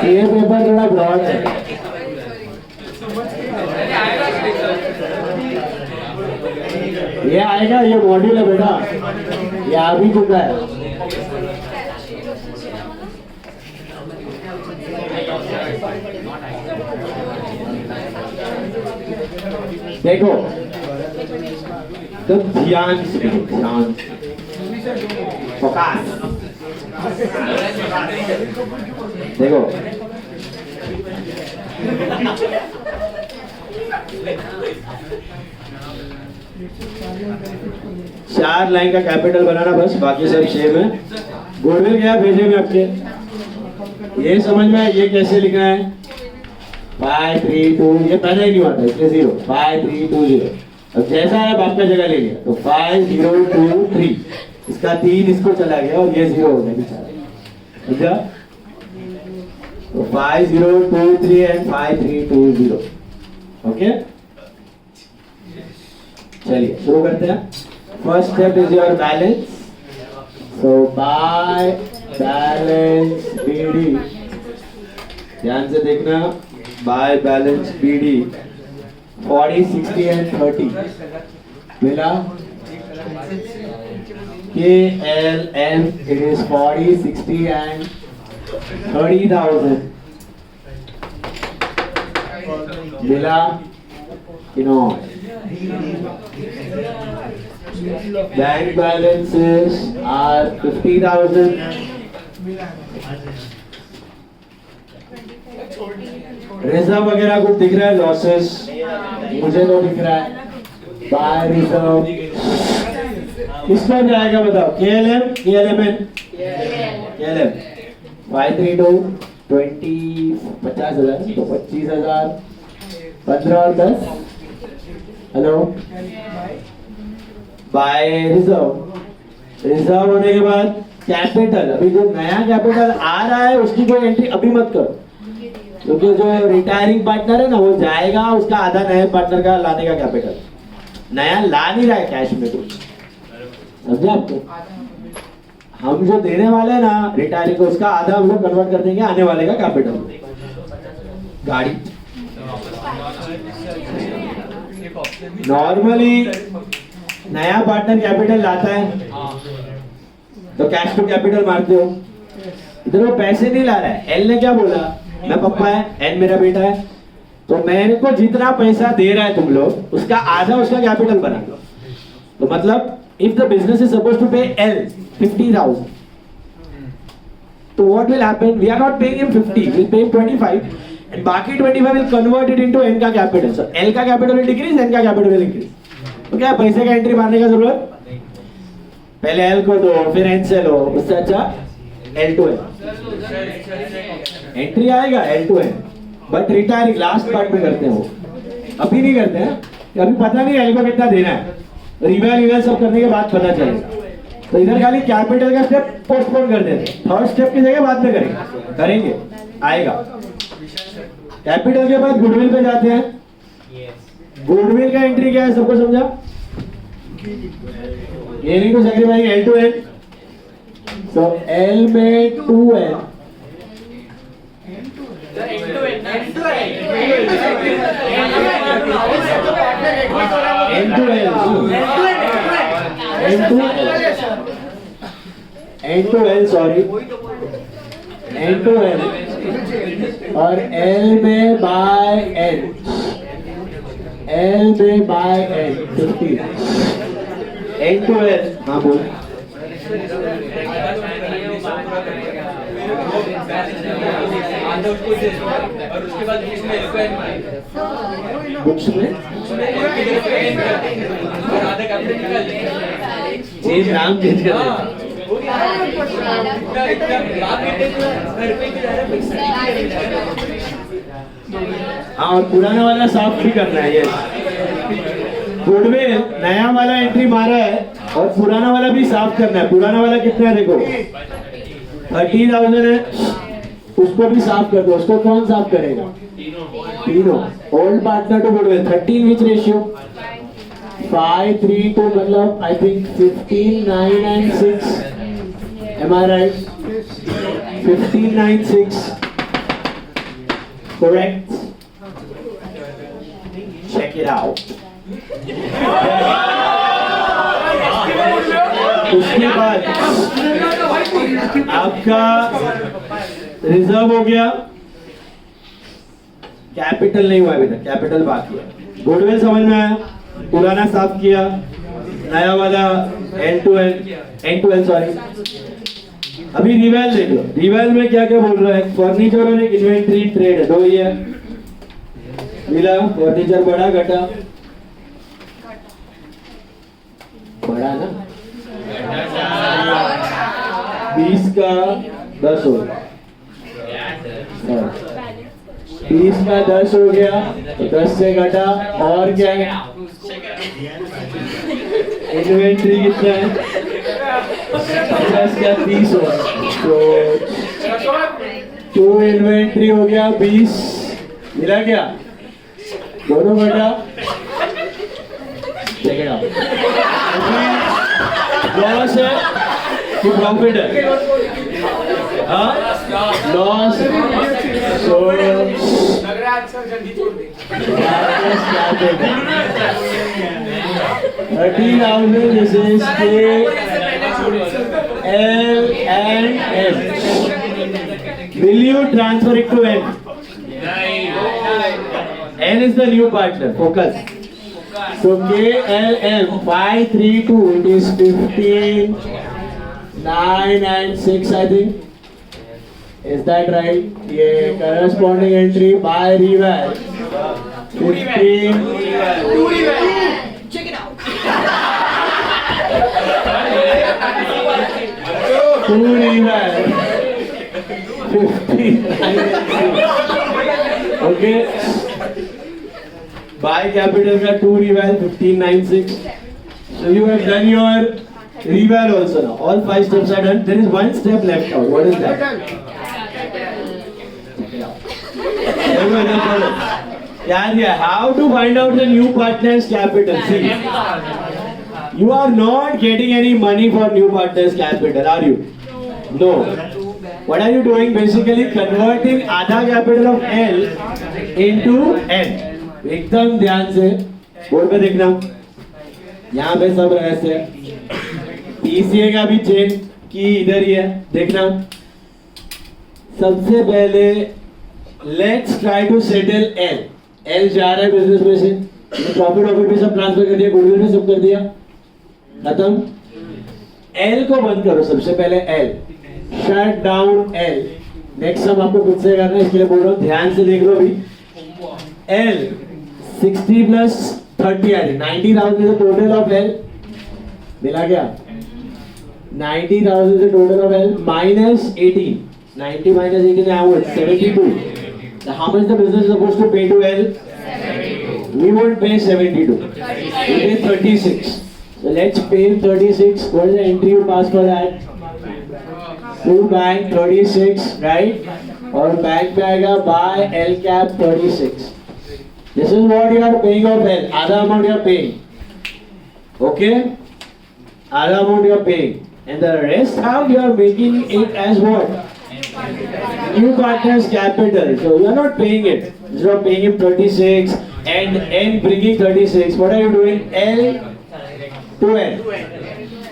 Speaker 1: ये पेपर थोड़ा ब्रॉड है।
Speaker 4: ये आएगा, ये मॉड्यूल है बेटा, ये आ भी चुका है। देखो तो ध्यान से, ध्यान फोकस। देखो चार लाइन का कैपिटल बनाना बस, बाकी सब सेम है। गुडविल क्या भेजे में आपके, ये समझ में ये कैसे लिखना है, 5 3 2, ये पहले ही नहीं आता इसलिए 0, 5 3 2 0। अब जैसा है बाप का जगह ले लिया तो 5 0 2 3, इसका 3 इसको चला गया और ये 0 हो गया बेचारा, समझा? तो 5 0 2 3 एंड 5 3 2 0। ओके, चलिए शुरू करते हैं। First step is your balance, so by balance BD, ध्यान से देखना, बाय बैलेंस बीडी 40 60 एंड 30 मिला, KLM it is 40 60 and 30,000 मिला, बैंक balances are 50,000, रिजर्व वगैरह कुछ दिख रहा है, लॉसेस मुझे तो दिख रहा है, बाय रिजर्व किस पर जाएगा बताओ, KLM KLM 532 20 50,000 तो 25,000, 15 और 10, हेलो, बाय रिजर्व होने के बाद कैपिटल, अभी जो नया कैपिटल आ रहा है उसकी कोई एंट्री अभी मत करो, क्योंकि जो रिटायरिंग पार्टनर है ना वो जाएगा, उसका आधा नए पार्टनर का लाने का कैपिटल, नया ला नहीं रहा है कैश में कुछ, समझे आपको? हम जो देने वाले हैं ना रिटायरिंग को, उसका आधा हम लोग कन्वर्ट कर देंगे आने वाले का कैपिटल, गाड़ी। नॉर्मली नया पार्टनर कैपिटल लाता है तो कैश टू कैपिटल मारते हो, इधर वो पैसे नहीं ला रहा है, एल ने क्या बोला, मैं पप्पा है, एन मेरा बेटा है, तो मेरे को जितना पैसा दे रहा है तुम लोग उसका आधा उसका कैपिटल बना लो, तो मतलब if the business is supposed to pay L 50,000, so what will happen, we are not paying him 50, we'll pay him 25 and बाकी 25 will convert it into N का capital, so L का capital will decrease, N का capital will increase, तो क्या पैसे का entry मारने का जरूरत, पहले L को दो फिर N से लो, उससे अच्छा L to N एंट्री आएगा, L to N, but retiring last part में करते हैं वो, अभी नहीं करते हैं, अभी पता नहीं L को कितना देना है, रिवैल सब करने के बाद पता चलेगा, तो इधर खाली कैपिटल का स्टेप पोस्टपोन कर देते, थर्ड स्टेप की जगह बाद में करेंगे आएगा। कैपिटल के बाद गुडविल पे जाते हैं, गुडविल का एंट्री क्या है सबको समझा, ये नहीं to sacrifice L to N, so L में 2N और L में बाय N, L में by N 50, N to L, हाँ बोल,
Speaker 2: और उसके बाद
Speaker 4: बुक्स में चेंज नाम चेंज कर हाँ, और पुराना वाला साफ भी करना है, ये गुडविल नया वाला एंट्री मारा है और पुराना वाला भी साफ करना है, पुराना वाला कितना है देखो 30,000 है, उसको भी साफ कर दो, उसको कौन साफ करेगा, तीनों, old partner to goodwill 13 which ratio 5 3 2, मतलब I think 15 9 and 6, am I right, 15 9 6 correct, check it out.
Speaker 1: उसके बाद आपका रिजर्व हो गया, कैपिटल नहीं हुआ अभी तक, कैपिटल बाकी है। गुडविल समझ में आया, पुराना साफ किया, नया वाला एंड टू एंड सॉरी। अभी रिवेल देख लो, रिवेल में क्या क्या बोल रहा है, फर्नीचर और एक इन्वेंट्री ट्रेड है, दो ही है। मिला फर्नीचर बढ़ा घटा, बढ़ा ना, 20 का 10 हो गया, 20 का 10 हो गया, तो 10 से घटा और क्या है, इन्वेंट्री कितना है, 50 का 30 हो गया, तो 2 इन्वेंट्री हो गया 20, मिला क्या, दोनों घटा, लॉस है कि प्रॉफिट है, हाँ लॉस, सो
Speaker 5: लग रहा है अच्छा जल्दी छोड़ दे।
Speaker 1: 30,000, this is K, L and M. Will you transfer it to N? N is the new partner, focus. So K, L, M, 5, 3, 2, it is 15, 9 and 6 I think. Is that right? ये corresponding entry by reval 15,
Speaker 3: Check it out.
Speaker 1: 2 reval 15, 9 and 6. Okay. By capital का 2 reval 15, 9, 6. So you have done your reval also now. All 5 steps are done. There is one step left out. What is that? Yeah, how to find out the new partner's capital? See, you are not getting any money for new partner's capital, are you? No. What are you doing? Basically converting आधा capital of L into N. एकदम ध्यान से board पे देखना, यहाँ पे सब रहस्य है। PCA का भी चेन की इधर ही है, देखना। सबसे पहले let's try to settle L. L जा रहा है बिजनेस में से, प्रॉफिट ऑफिट भी सब ट्रांसफर कर दिया, गुडविल भी सब कर दिया, खत्म। L को बंद करो सबसे पहले, L shut down L। Next हम आपको खुद से करना है, इसके लिए बोल रहा हूँ, ध्यान से देख लो अभी। L 60 plus 30 आ रही, 90,000 is the total of L, मिला क्या? 90,000 is the total of L minus 18, 90 minus 18 I would 72. So how much the business is supposed to pay to L? 72. We won't pay 72. We pay 36. So let's pay 36. What is the entry you pass for that? To bank 36, right? और bank में आएगा by L cap 36. This is what you are paying of L. आधा amount you are paying. Okay? आधा amount you are paying. And the rest how you are making it as what? New partner's capital. So you are not paying it. Instead of paying him 36 and N bringing 36, what are you doing? L to N.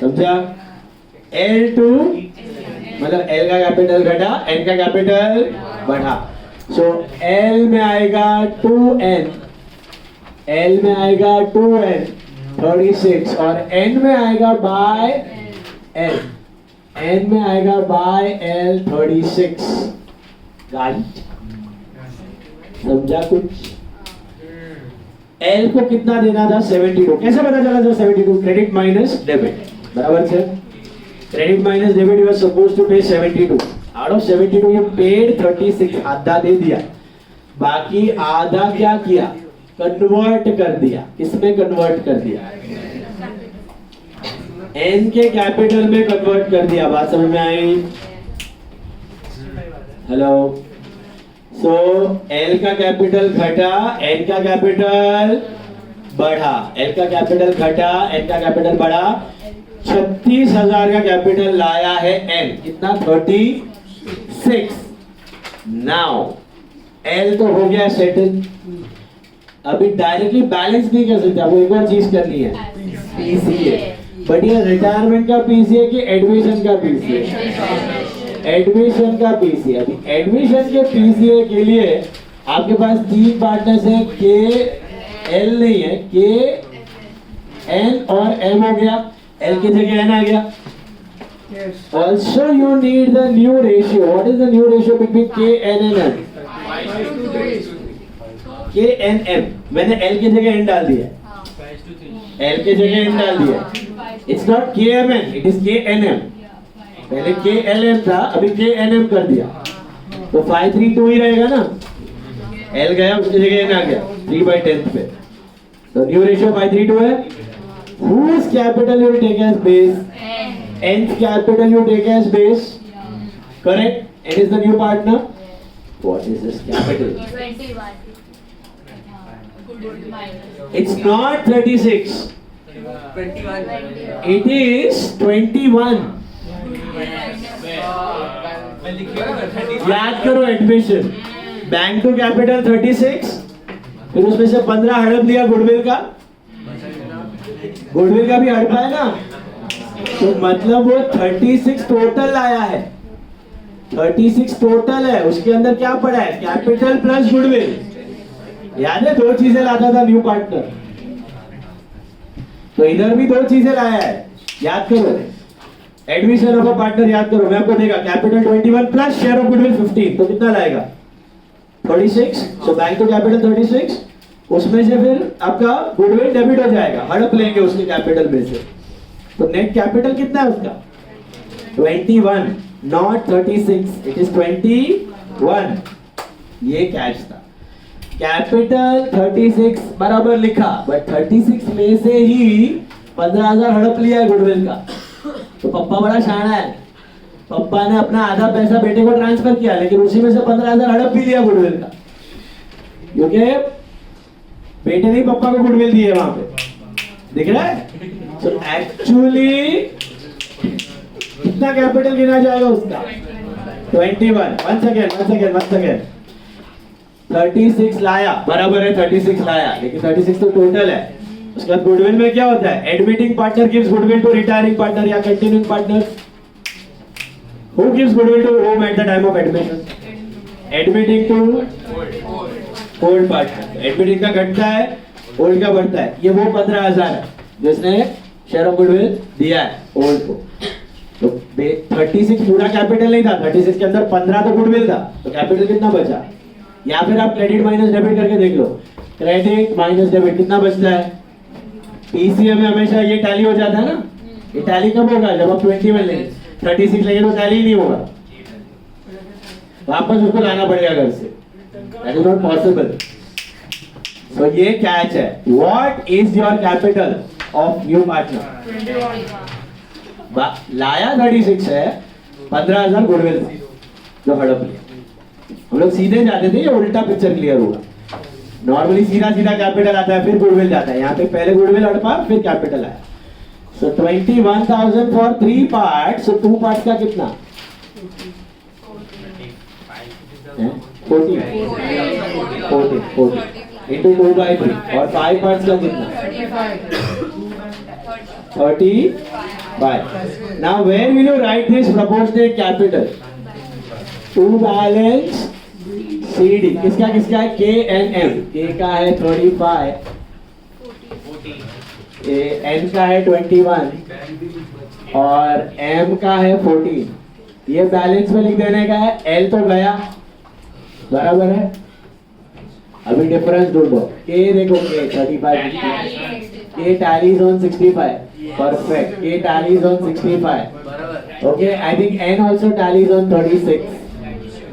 Speaker 1: समझा? L to मतलब L का capital घटा, N का capital बढ़ा. So L में आएगा 2N, L में आएगा 2N 36 और N में आएगा by L. N में आएगा by L 36. गाइड समझा कुछ? L को कितना देना था? 72. कैसे पता चला था 72? क्रेडिट माइनस डेबिट, बराबर से? Credit minus debit you are supposed to pay 72. Out of 72 you paid 36, आधा दे दिया, बाकी आधा क्या किया? कन्वर्ट कर दिया. किसमें कन्वर्ट कर दिया? N के कैपिटल में कन्वर्ट कर दिया. बात समझ में आई? हेलो. सो L का कैपिटल घटा, N का कैपिटल बढ़ा. L का कैपिटल घटा, N का कैपिटल बढ़ा. 36,000 का कैपिटल लाया है N. कितना? 36. नाउ L तो हो गया सेटल. अभी डायरेक्टली बैलेंस नहीं कर सकते, आपको एक और चीज करनी है, PCA.
Speaker 4: बट ये रिटायरमेंट का पीसी है कि एडमिशन का पीसी है? एडमिशन का पीसी है। अभी एडमिशन के पीसीए के लिए आपके पास 3 पार्टनर्स हैं, के एल नहीं है, के एन और एम हो गया, एल की जगह एन आ गया। Also you need the new ratio. What is the new ratio between K, N and M? K, N, M. मैंने L की जगह N डाल दिया। L की जगह N डाल दिया। It's not K, M, N. It is K, N, M. पहले K, L, M था, अभी K, N, M कर दिया। तो 5, 3, 2 ही रहेगा ना? L गया, उसकी जगह N आ गया 3/10 पे। तो new ratio 5, 3, 2 है। Whose capital you will take as base? Nth capital you take as base. Correct? N is the new partner. What is this capital?
Speaker 3: 21.
Speaker 4: It's not 36.
Speaker 3: 21.
Speaker 4: It is 21. याद करो admission. Bank to capital 36, फिर उसमें से 15 हड़प लिया goodwill का। Goodwill का भी हड़पा है ना, तो मतलब वो 36 टोटल आया है। 36 टोटल है, उसके अंदर क्या पड़ा है? Capital plus goodwill. याद है 2 चीजें लाता था न्यू पार्टनर, तो इधर भी 2 चीजें लाया है। याद करो एडमिशन ऑफ अ पार्टनर, याद करो। मैं आपको देगा capital 21 plus share of goodwill 15, तो कितना लाएगा? 36। सो बैंक टू कैपिटल 36, उसमें से फिर आपका गुडविल डेबिट हो जाएगा, हड़प लेंगे उसके कैपिटल में से। तो नेट कैपिटल कितना है उसका? 21, नॉट 36, इट इज 21। ये कैच था। कैपिटल 36 बराबर लिखा, बट 36 में से ही 15,000 हड़प लिया है गुडविल का। तो पप्पा बड़ा शाना है, पप्पा ने अपना आधा पैसा बेटे को ट्रांसफर किया, लेकिन उसी में से 15,000 हड़प भी लिया गुडविल का, क्योंकि बेटे ने पप्पा को गुडविल दी है वहां पे। दिख रहा है? So actually कितना कैपिटल गिना जाएगा उसका? 21। Once again 36 लाया, बराबर है 36 लाया, लेकिन 36 तो टोटल है। उसके बाद गुडविल में क्या होता है? Admitting partner gives goodwill to retiring partner या continuing partner. Who gives goodwill to whom at the time of admission? Admitting to old partner. Admitting का घटता है, old का बढ़ता है। ये वो 15,000 है जिसने शेयर ऑफ गुडविल दिया है ओल्ड को। तो 36 पूरा कैपिटल नहीं था, 36 के अंदर 15 तो गुडविल था, तो कैपिटल कितना बचा? या फिर आप क्रेडिट माइनस डेबिट करके देख लो। क्रेडिट माइनस डेबिट कितना बचता है? पीसीए में हमेशा ये टैली हो जाता है ना। ये टैली कब होगा? जब आप 21 लेंगे। 36 लेंगे तो टैली नहीं होगा, वापस उसको लाना पड़ेगा घर से। That is not possible. So ये कैच है। What is your capital of new partner? लाया 36 है, 15,000 गुडविल जो हड़प लिया। हम लोग सीधे जाते थे, ये उल्टा पिक्चर क्लियर हुआ। नॉर्मली सीधा सीधा कैपिटल आता है, फिर गुडविल जाता है। यहाँ पे पहले गुडविल हड़पा, फिर कैपिटल आया। So 21,000 for 3 parts. So 2 parts का कितना? 40 into 2/3 और 5 parts का कितना? 35. Now where will you write this proportionate capital? To balance CD. किसका किसका है? K and M. K का है 35, N का है 21 और M का है 14। ये बैलेंस में लिख देने का है। L तो गया, बराबर है। अभी डिफरेंस ढूंढो। K देखो, K 35, K tallies on 65, perfect। K tallies on 65, okay। I think N also tallies on 36।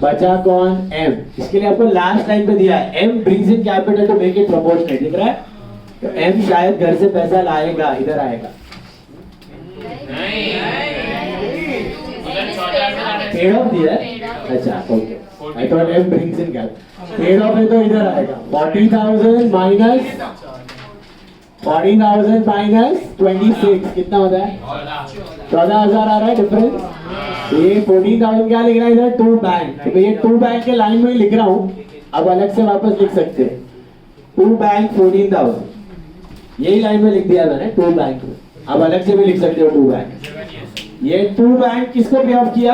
Speaker 4: बचा कौन? M। इसके लिए आपको लास्ट लाइन पे दिया है M brings in capital to make it proportionate। दिख रहा है? तो M शायद घर से पैसा लाएगा, इधर आएगा। पेड ऑफ दिया है? अच्छा, okay. I thought M brings in capital। Paid of है तो इधर आएगा। 40,000 माइनस 26 कितना होता है? 14,000 आ रहा है डिफरेंस। ये 14,000 क्या लिख रहा है इधर? 2 बैंक। तो ये 2 बैंक के लाइन में ही लिख रहा हूँ, अब अलग से वापस लिख सकते हैं। 2 बैंक 14,000, यही लाइन में लिख दिया मैंने 2 बैंक में। आप अलग से भी लिख सकते हो 2 बैंक। ये 2 बैंक किसको पे ऑफ किया?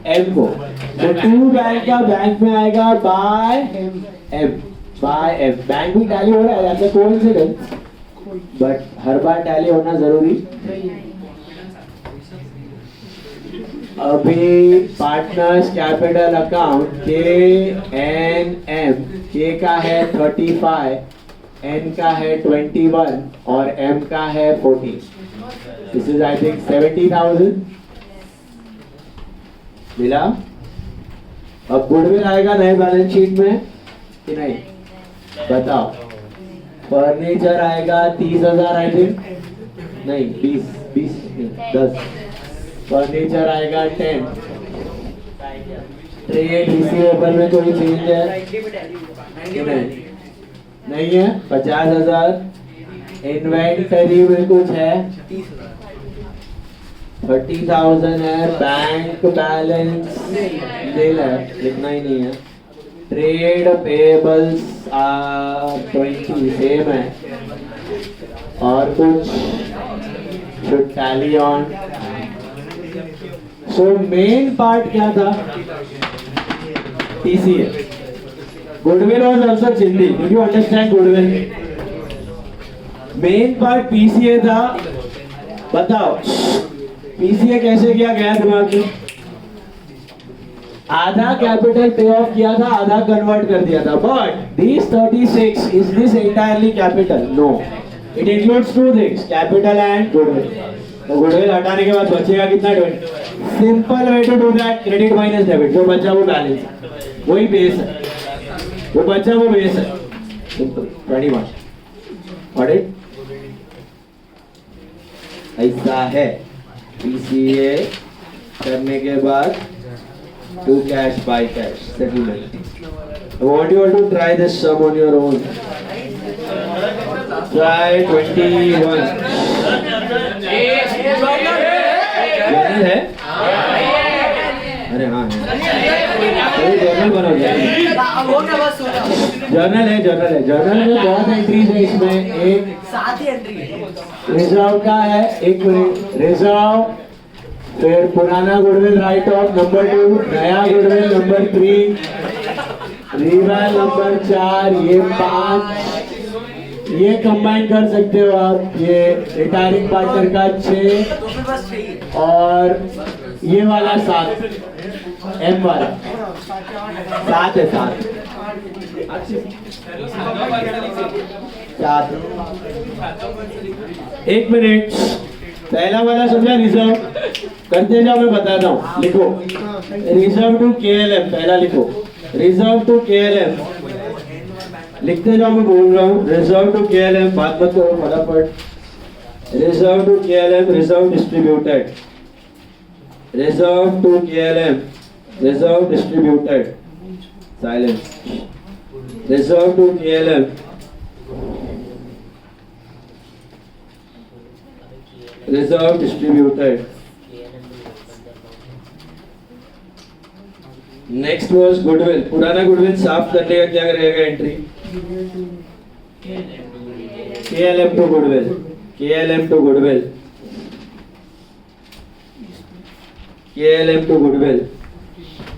Speaker 4: एम को। तो 2 बैंक का बैंक में आएगा by M, by M. Bank भी टैली हो रहा है, ऐसा कोइंसिडेंस, बट हर बार टैली होना जरूरी। अभी पार्टनर्स कैपिटल अकाउंट के एन एम, के का है 35, एन का है 21 और एम का है 40। दिस इज आई थिंक 70,000 मिला। अब गुडविल आएगा नए बैलेंस शीट में कि नहीं बताओ? फर्नीचर आएगा 30,000 आई थिंक, नहीं 20 नहीं 10। फर्नीचर आएगा 10। ट्रेड रिसीवेबल में कोई चेंज है कि नहीं? नहीं है। 50,000। इन्वेंटरी में कुछ है 30,000 है। बैंक बैलेंस नील है, लिखना ही नहीं है। ट्रेड पेबल्स 20 सेम है। और कुछ should tally on। So main part क्या था? TCA। Goodwill was also chindi. Did you understand goodwill? Main part PCA था। बताओ PCA कैसे किया गया दिमाग में? आधा कैपिटल पे ऑफ किया था, आधा कन्वर्ट कर दिया था। But this 36 is this entirely capital? No, it includes 2 things, capital and goodwill. तो गुडविल हटाने के बाद बचेगा कितना? 20। Simple way to do that, credit minus debit. जो बचा वो बैलेंस है, वही बेस है। वो बचा वो बेस है। सिंपल 21। Got it? ऐसा है PCA करने के बाद to cash by cash settlement. I want you all to try this sum on your own. Try 21. Journal है? अरे हाँ है। जर्नल बनाओ। जर्नल में बहुत एंट्रीज है। इसमें एक
Speaker 3: 7 ही एंट्री है।
Speaker 4: रिजर्व का है, एक मिनट। रिजर्व, फिर पुराना गुडविल राइट ऑफ नंबर 2, नया गुडविल नंबर 3, रिवैल नंबर 4, ये 5, ये कंबाइन कर सकते हो आप। ये रिटायरिंग पार्टनर का 6 और ये वाला 7, एम वाला 7 है। 7। एक मिनट, पहला वाला समझा? रिजर्व करते जाओ, मैं बताता हूँ। लिखो रिजर्व टू KLM, पहला लिखो रिजर्व टू KLM। लिखते जाओ, मैं बोल रहा हूँ। रिजर्व टू KLM, बात मत करो फटाफट। Reserve to KLM, reserve distributed. Reserve to KLM, reserve distributed. Silence. Reserve to KLM, reserve distributed. Next was goodwill. पुराना गुडविल साफ करने का क्या रहेगा entry? KLM to goodwill, KLM to goodwill, KLM to goodwill.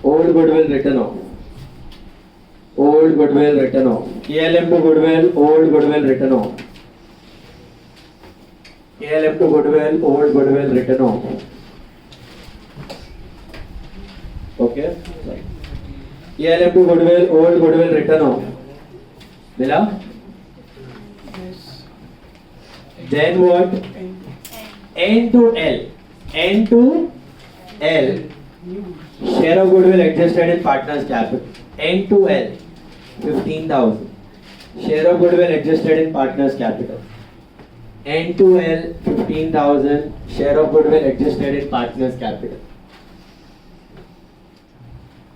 Speaker 4: Old goodwill written off, old goodwill written off. KLM to goodwill, old goodwill written off. KLM to goodwill, old goodwill written off. Okay. KLM to goodwill, old goodwill written off. मिला? Then what? N to L. N to L. Share of goodwill adjusted in partners capital. N to L. 15,000. Share of goodwill adjusted in partners capital. N to L 15,000, share of goodwill adjusted in partners capital.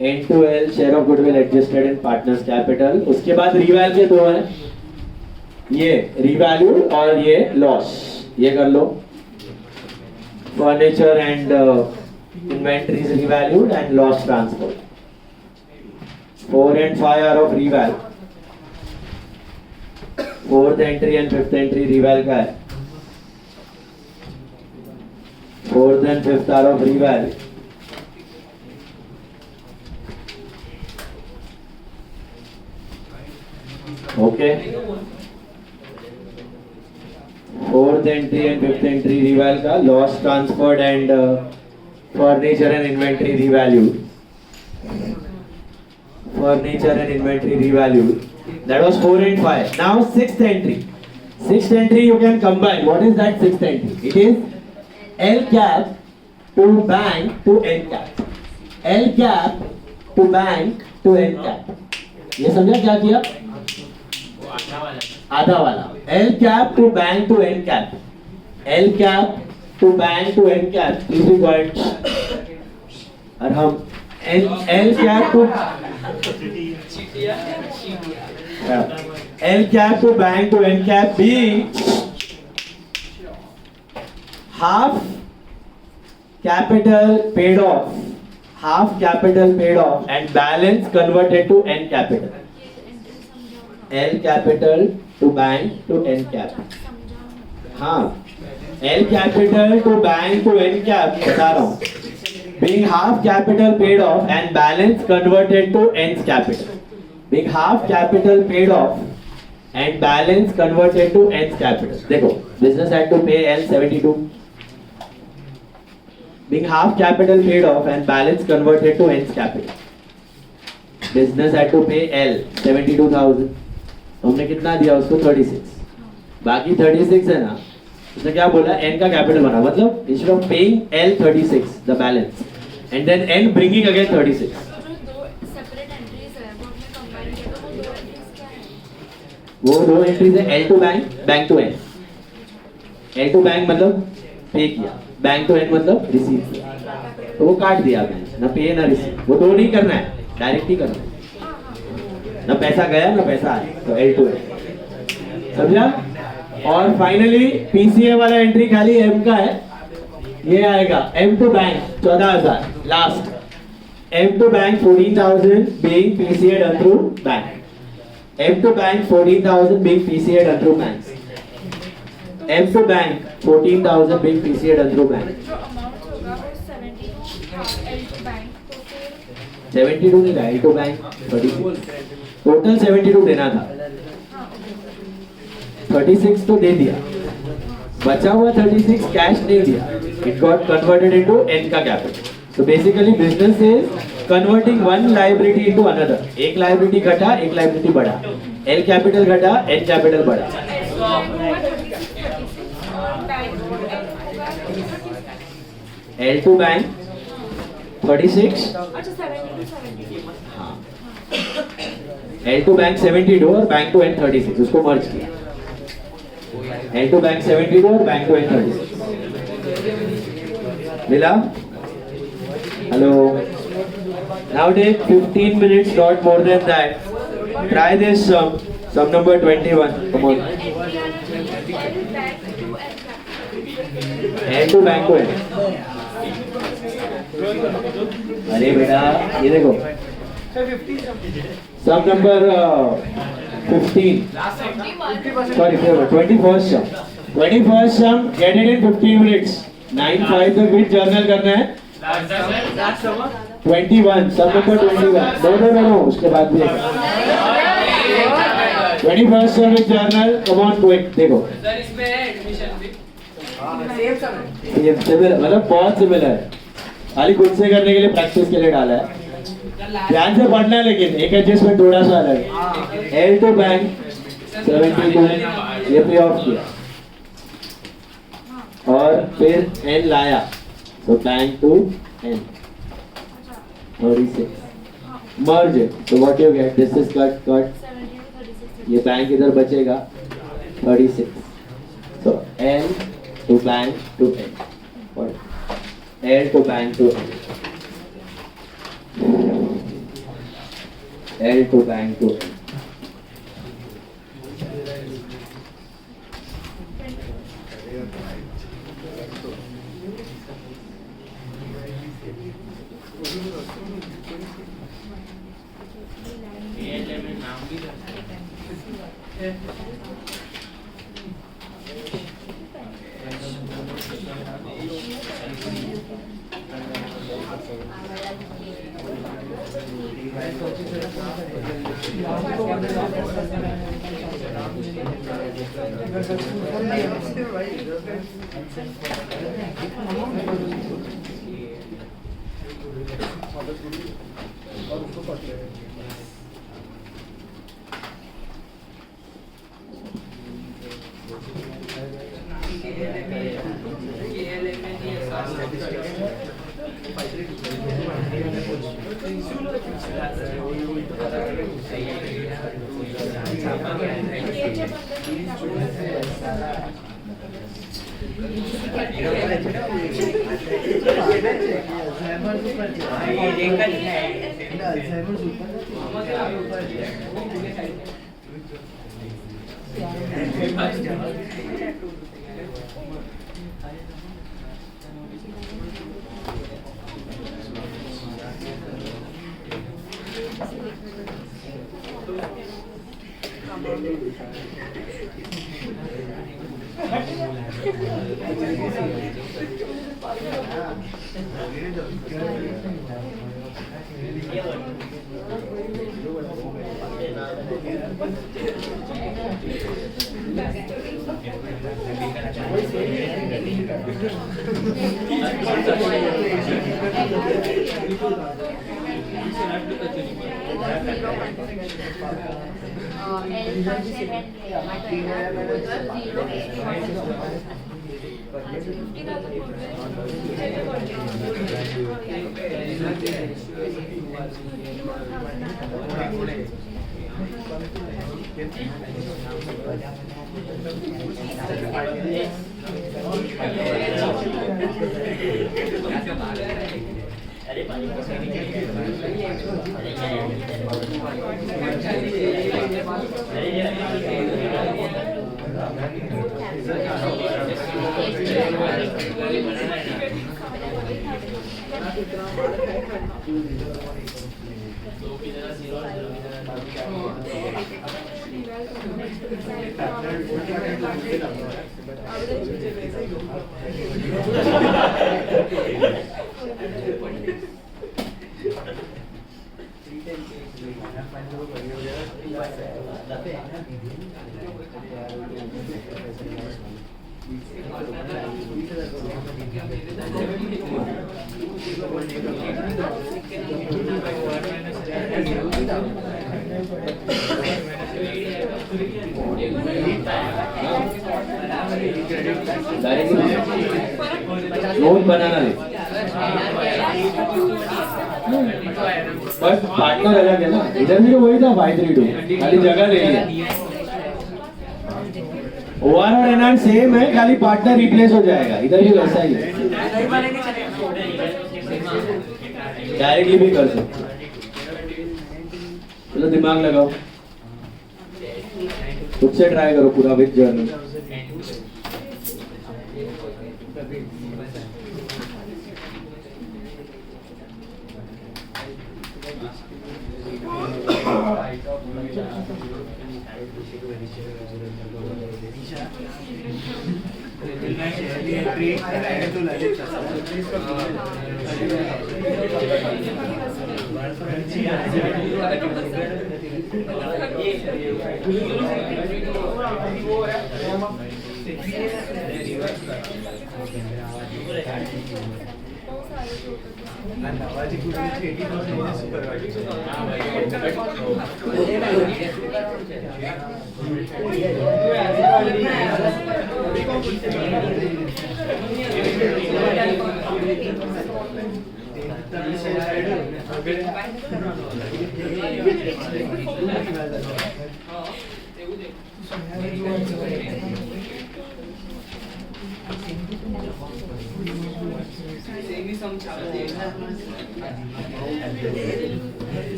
Speaker 4: N to L share of goodwill adjusted in partners capital. उसके बाद रिवैल के 2 हैं, ये revalue और ये loss. ये कर लो, furniture and inventories revalued and loss transfer. 4 and 5 are of reval. Fourth entry and fifth entry reval का है. Fourth and fifth are of reval. Okay. Fourth entry and fifth entry reval का loss transferred and furniture and inventory revalued. Furniture and inventory revalued. That was 4 and 5. Now sixth entry. Sixth entry you can combine. What is that sixth entry? It is L cap to bank to N cap. L cap to bank to N cap. ये समझा क्या किया?
Speaker 2: वो आधा वाला.
Speaker 4: आधा वाला. L cap to bank to N cap. L cap to bank to N cap. 3 points. और हम L cap to L cap to bank to N cap being half capital paid off, and balance converted to N capital. L capital to bank to N cap. हाँ, L capital to bank to N cap बता रहा हूँ. Being half capital paid off and balance converted to N's capital. Being half capital paid off and balance converted to N's capital. देखो, business had to pay L 72. Being half capital paid off and balance converted to N's capital. Business had to pay L 72,000. हमने कितना दिया उसको 36. बाकी 36 है ना. उसने क्या बोला? N का कैपिटल बना. मतलब instead of paying L 36 the balance and then N bringing again 36.
Speaker 3: दो सेपरेट एंट्रीज है वो हमने कंबाइन किया तो वो दो एंट्रीज क्या है?
Speaker 4: वो दो एंट्रीज है L to bank, bank to N. L to bank मतलब पे किया, बैंक टू N मतलब रिसीव किया. तो वो काट दिया आपने, ना पे ना रिसीव. वो दो नहीं करना है, डायरेक्ट ही करना है. ना पैसा गया ना पैसा आया. तो L टू N. समझा? और फाइनली पीसीए वाला एंट्री खाली M का है. ये आएगा M to bank 14,000 last. M to bank 14,000 being PCA done through bank. M to bank 14,000 being PCA done through banks. M to bank 14,000 being PCA done through bank.
Speaker 3: जो amount होगा वो 72 L to bank तो फिर
Speaker 4: 72 नहीं था, L to bank 36. Total 72 देना था. 36 तो दे दिया. बचा हुआ 36 कैश नहीं दिया. It got converted into N का capital. So basically business is converting one liability into another. एक liability घटा, एक liability बढ़ा. L capital घटा, N capital बढ़ा. L to bank 36.
Speaker 3: अच्छा 72
Speaker 4: हाँ. L to bank 72 और bank to N 36 उसको मर्ज किया. L to bank 72 और bank to N 36. मिला? Hello. Now take 15 minutes, not more than that. Try this sum number 21. Come on. L to bank to N. अरे बेटा ये देखो. Sum number 15. Sorry, 21st sum. 21st sum. Get it in 15 minutes. 9-5 तक with journal करना है. 21. Sum number 21. No. उसके बाद भी 21st sum with journal. Come on quick. देखो.
Speaker 5: सर इसमें एडमिशन भी
Speaker 4: ये सिमिलर मतलब बहुत सिमिलर है. खाली खुद से करने के लिए प्रैक्टिस के लिए डाला है. ध्यान से पढ़ना है लेकिन एक एडजस्टमेंट थोड़ा सा अलग है. L टू बैंक 72 ये पे ऑफ किया और फिर N लाया. तो bank to N 36 merge it. So what you get? This is cut.
Speaker 3: 72 36
Speaker 4: ये बैंक इधर बचेगा 36. So L to bank to N. What? L to bank to N. L to bank to N.
Speaker 2: ALM में नाम भी था.
Speaker 1: Note बनाना है, बस partner अलग है ना। इधर भी तो वही था 532, खाली जगह ले लिया। ओआर और एनआर सेम है, खाली पार्टनर रिप्लेस हो जाएगा। इधर भी वैसा ही है, डायरेक्टली भी कर सकते। चलो दिमाग लगाओ, खुद से ट्राई करो पूरा विद जर्नल।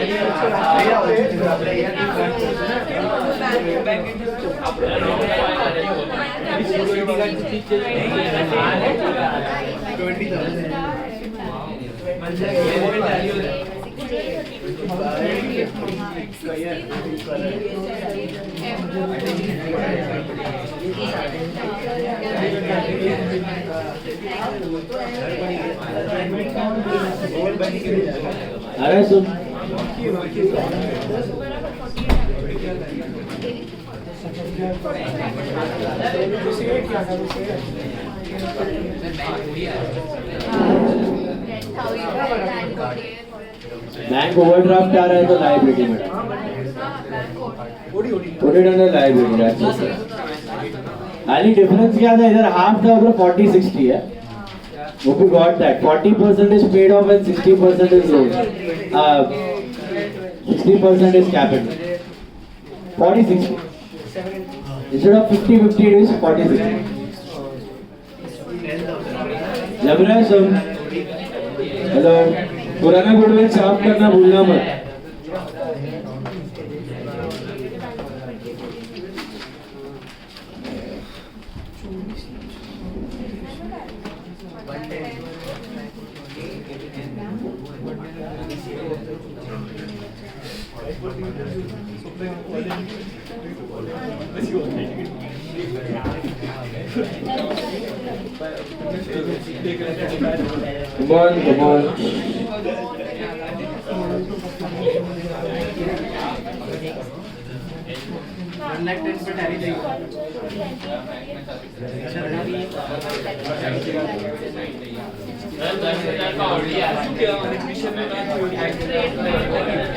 Speaker 3: एक
Speaker 4: अरे सुन बैंक ओवरड्राफ्ट आ रहा है तो लाइबिलिटी में put it under liability, that's okay. खाली डिफरेंस क्या था इधर हाफ था उधर 40-60 है. Hope you got that. 40% is paid off and 60% is loan. 60% is capital. 40-60. Instead of 50-50 it is 40-60. जब रहा सुन. हेलो. पुराना गुडविल साफ करना भूलना मत. Come on, come on.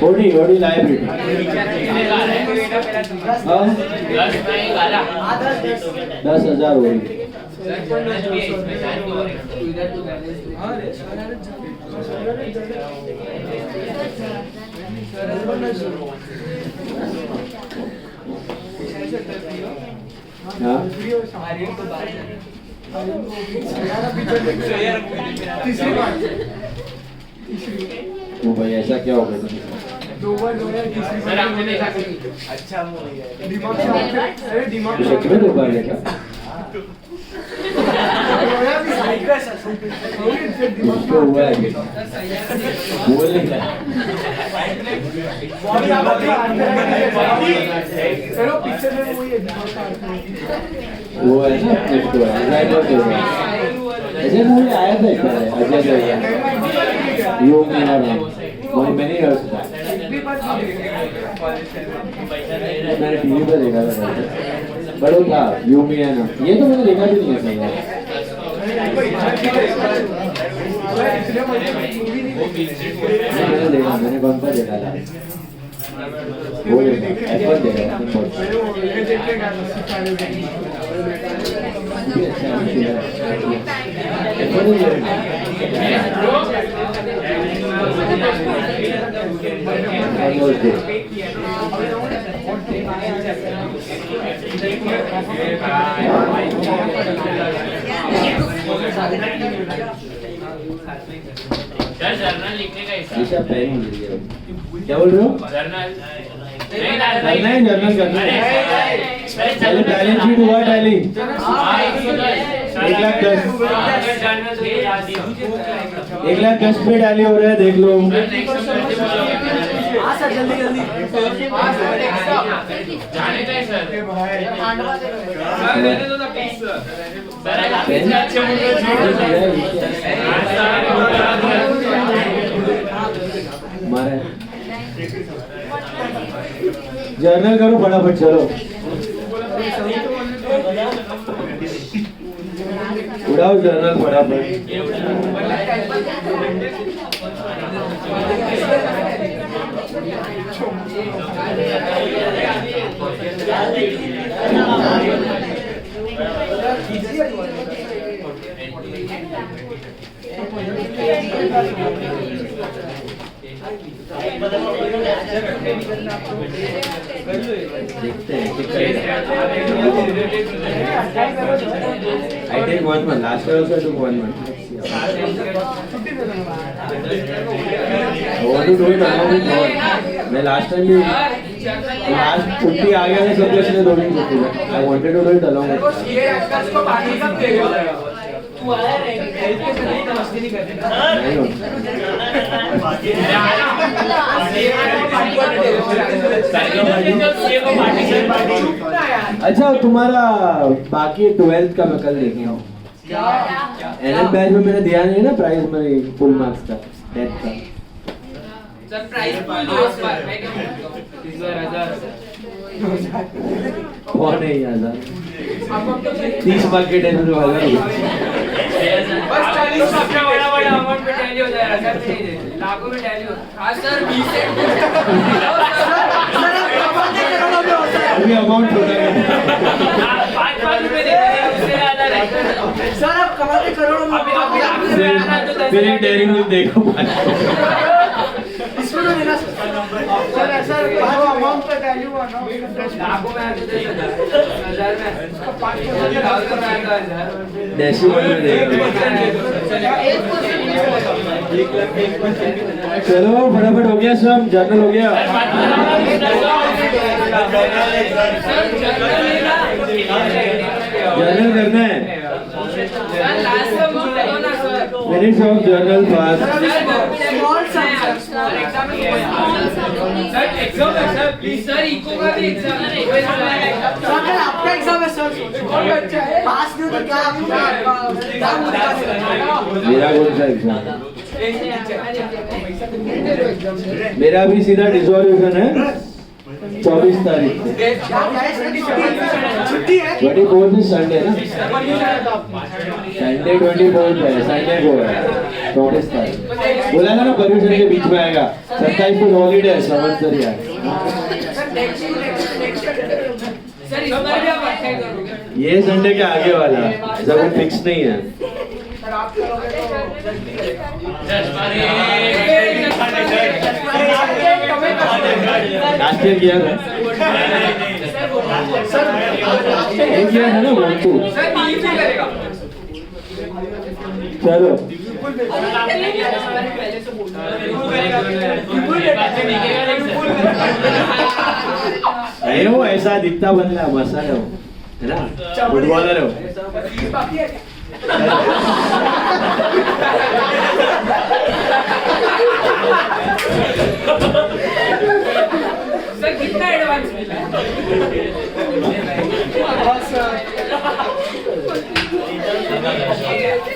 Speaker 4: Odi liability. हाँ? 10,000 होगी. हाँ? वो भाई ऐसा क्या हो गया?
Speaker 5: सर आपने देखा अच्छा मूवी है दिमाग से अरे दिमाग
Speaker 4: तो सच में दो बार देखा? उसको हुआ है बोल नहीं रहा. वो है ना उसको ऐसे मूवी आया था इतना अजय देवगन यू मी और हम मैंने years back. मैंने टीवी पर देखा था बड़ा था यू मी एंड ये तो मैंने देखा भी नहीं है सही. मैंने देखा मैंने कौन सा देखा था वो देखा एफर्ट देखा
Speaker 2: सर जर्नल लिखने का हिसाब
Speaker 4: ईशा पेन क्या बोल रहे हो?
Speaker 2: जर्नल
Speaker 4: करना है जर्नल करना है. पहले बैलेंस शीट हुआ टैली 1,10,000 पे टैली हो रहा है देख लो.
Speaker 2: जाने का है सर
Speaker 4: मारे जर्नल करो फटाफट चलो. उड़ाओ जर्नल फटाफट. देखते हैं I take 1 month. Last year also I took 1 month. I want to do it along with God. मैं मैं लास्ट टाइम भी लास्ट छुट्टी आ गया था सब लोग ने रोलिंग छुट्टी I wanted to do it along
Speaker 5: ये एक्टर्स को पार्टी कब दे रहे हो तू आया रे इसके साथ मस्ती नहीं करते
Speaker 4: अच्छा तुम्हारा बाकी 12th का मैं कल देखेंगे एनएम बैच में मैंने दिया नहीं ना प्राइस मेरे फुल मार्क्स का 10th का
Speaker 5: सर प्राइस फुल दो इस बार मैं क्या इस बार 1000
Speaker 4: कौन है ये 1000 30 मार्क के टेस्ट में 1000
Speaker 5: बस 40 सबसे बड़ा अमाउंट पे टैली हो जाएगा सर नहीं दे लाखों में टैली हो हां सर 20 से
Speaker 4: अभी अमाउंट छोटा है
Speaker 5: 5 रुपए दे उससे ज्यादा नहीं सर आप कमाते करोड़ों में
Speaker 4: फिर डेयरिंग में देखो
Speaker 5: इसमें तो देना सर ऐसा जो अमाउंट पे टैली हुआ ना लाखों में आके दे 1000 में इसको 5% डालकर आएगा 1000
Speaker 4: डेसिमल में देगा चलो फटाफट हो गया सब जर्नल हो गया जर्नल करना है minutes of journal pass
Speaker 5: please sir eco का भी एग्जाम है सर आपका एग्जाम है सर कौन बच्चा है पास नहीं तो क्या
Speaker 4: मेरा कौन सा एग्जाम मेरा भी सीधा डिसॉल्यूशन है 24 तारीख से
Speaker 5: छुट्टी है
Speaker 4: 24 is संडे ना संडे 24 है संडे को है 24 तारीख बोला था ना परमिशन के बीच में आएगा 27 को हॉलीडे है समझ कर यार
Speaker 5: सर इस बार भी आप अटैक करोगे
Speaker 4: ये संडे के आगे वाला सब फिक्स नहीं है
Speaker 5: सर आप करोगे
Speaker 4: लास्ट ईयर किया था ये किया था ना 1-2
Speaker 5: सर टीम भी करेगा
Speaker 4: चलो नहीं हो ऐसा दिखता बनला मसाला हो है ना फुटबॉलर हो
Speaker 5: सर कितना एडवांस मिला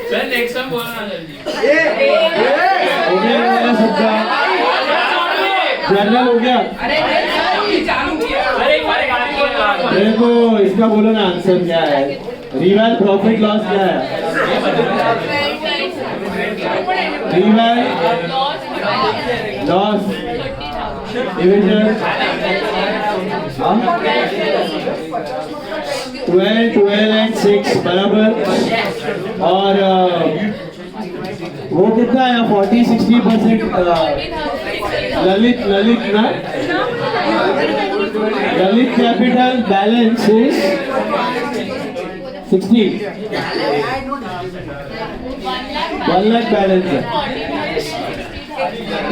Speaker 2: सर नेक्स्ट टाइम बोलना जल्दी
Speaker 4: हो गया सबका जर्नल हो गया
Speaker 5: अरे चालू किया अरे एक बार
Speaker 4: देखो इसका बोलो ना आंसर क्या है रिवाइल प्रॉफिट लॉस क्या है रिवाइल लॉस डिवीजन 12 and 6 बराबर और वो कितना है 40-60% ललित ना Lalit capital balance is 60 1 lakh balance है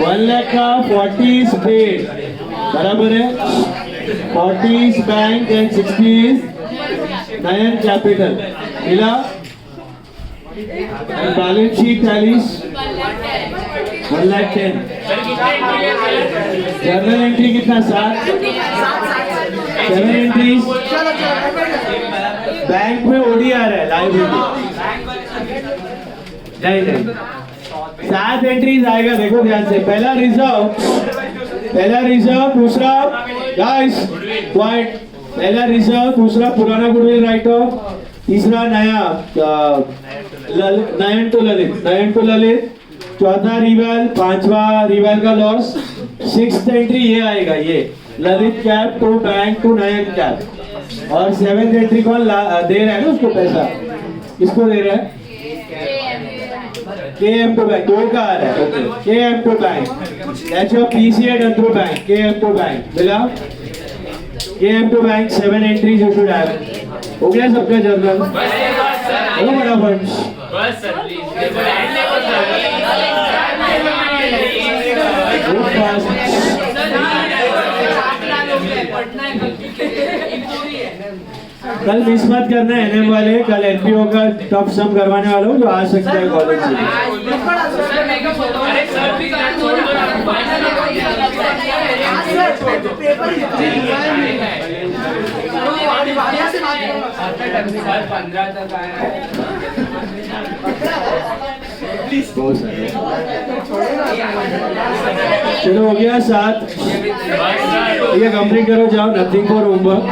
Speaker 4: 1 लाख का 40 पेड बराबर है 40 बैंक एंड 60 नयन कैपिटल मिला balance sheet tallies 1,10,000 journal entry कितना 7 एंट्रीज बैंक में ओडी आ रहा है लाइबिलिटी नहीं 7 एंट्रीज आएगा देखो ध्यान से पहला रिजर्व दूसरा गाइस पॉइंट पहला रिजर्व दूसरा पुराना गुडविल राइट ऑफ तीसरा नया नयन टू ललित चौथा रिवाइल पांचवा रिवाइल का लॉस 6th एंट्री ये आएगा ये Lalit cap to bank to Nayan cap और 7th एंट्री कौन दे रहा है ना उसको पैसा किसको दे रहा है KM to bank दो का आ रहा है okay KM to bank that's your PCA done through bank KM to bank मिला KM to bank 7 entries you should have हो गया सबका जर्नल हेलो फटाफट
Speaker 2: बस सर प्लीज ये बोले एंड लेवल
Speaker 4: गुड फास्ट
Speaker 1: कल मिस मत करना एनएम वाले, कल एनपीओ का टॉप सम करवाने वाला हूँ जो आ सकता है कॉलेज से।
Speaker 2: अरे सर भी कर दो सर 15 तक आया
Speaker 1: बहुत सारे। चलो हो गया 7, ये कंप्लीट करो, जाओ, नथिंग फॉर होमवर्क।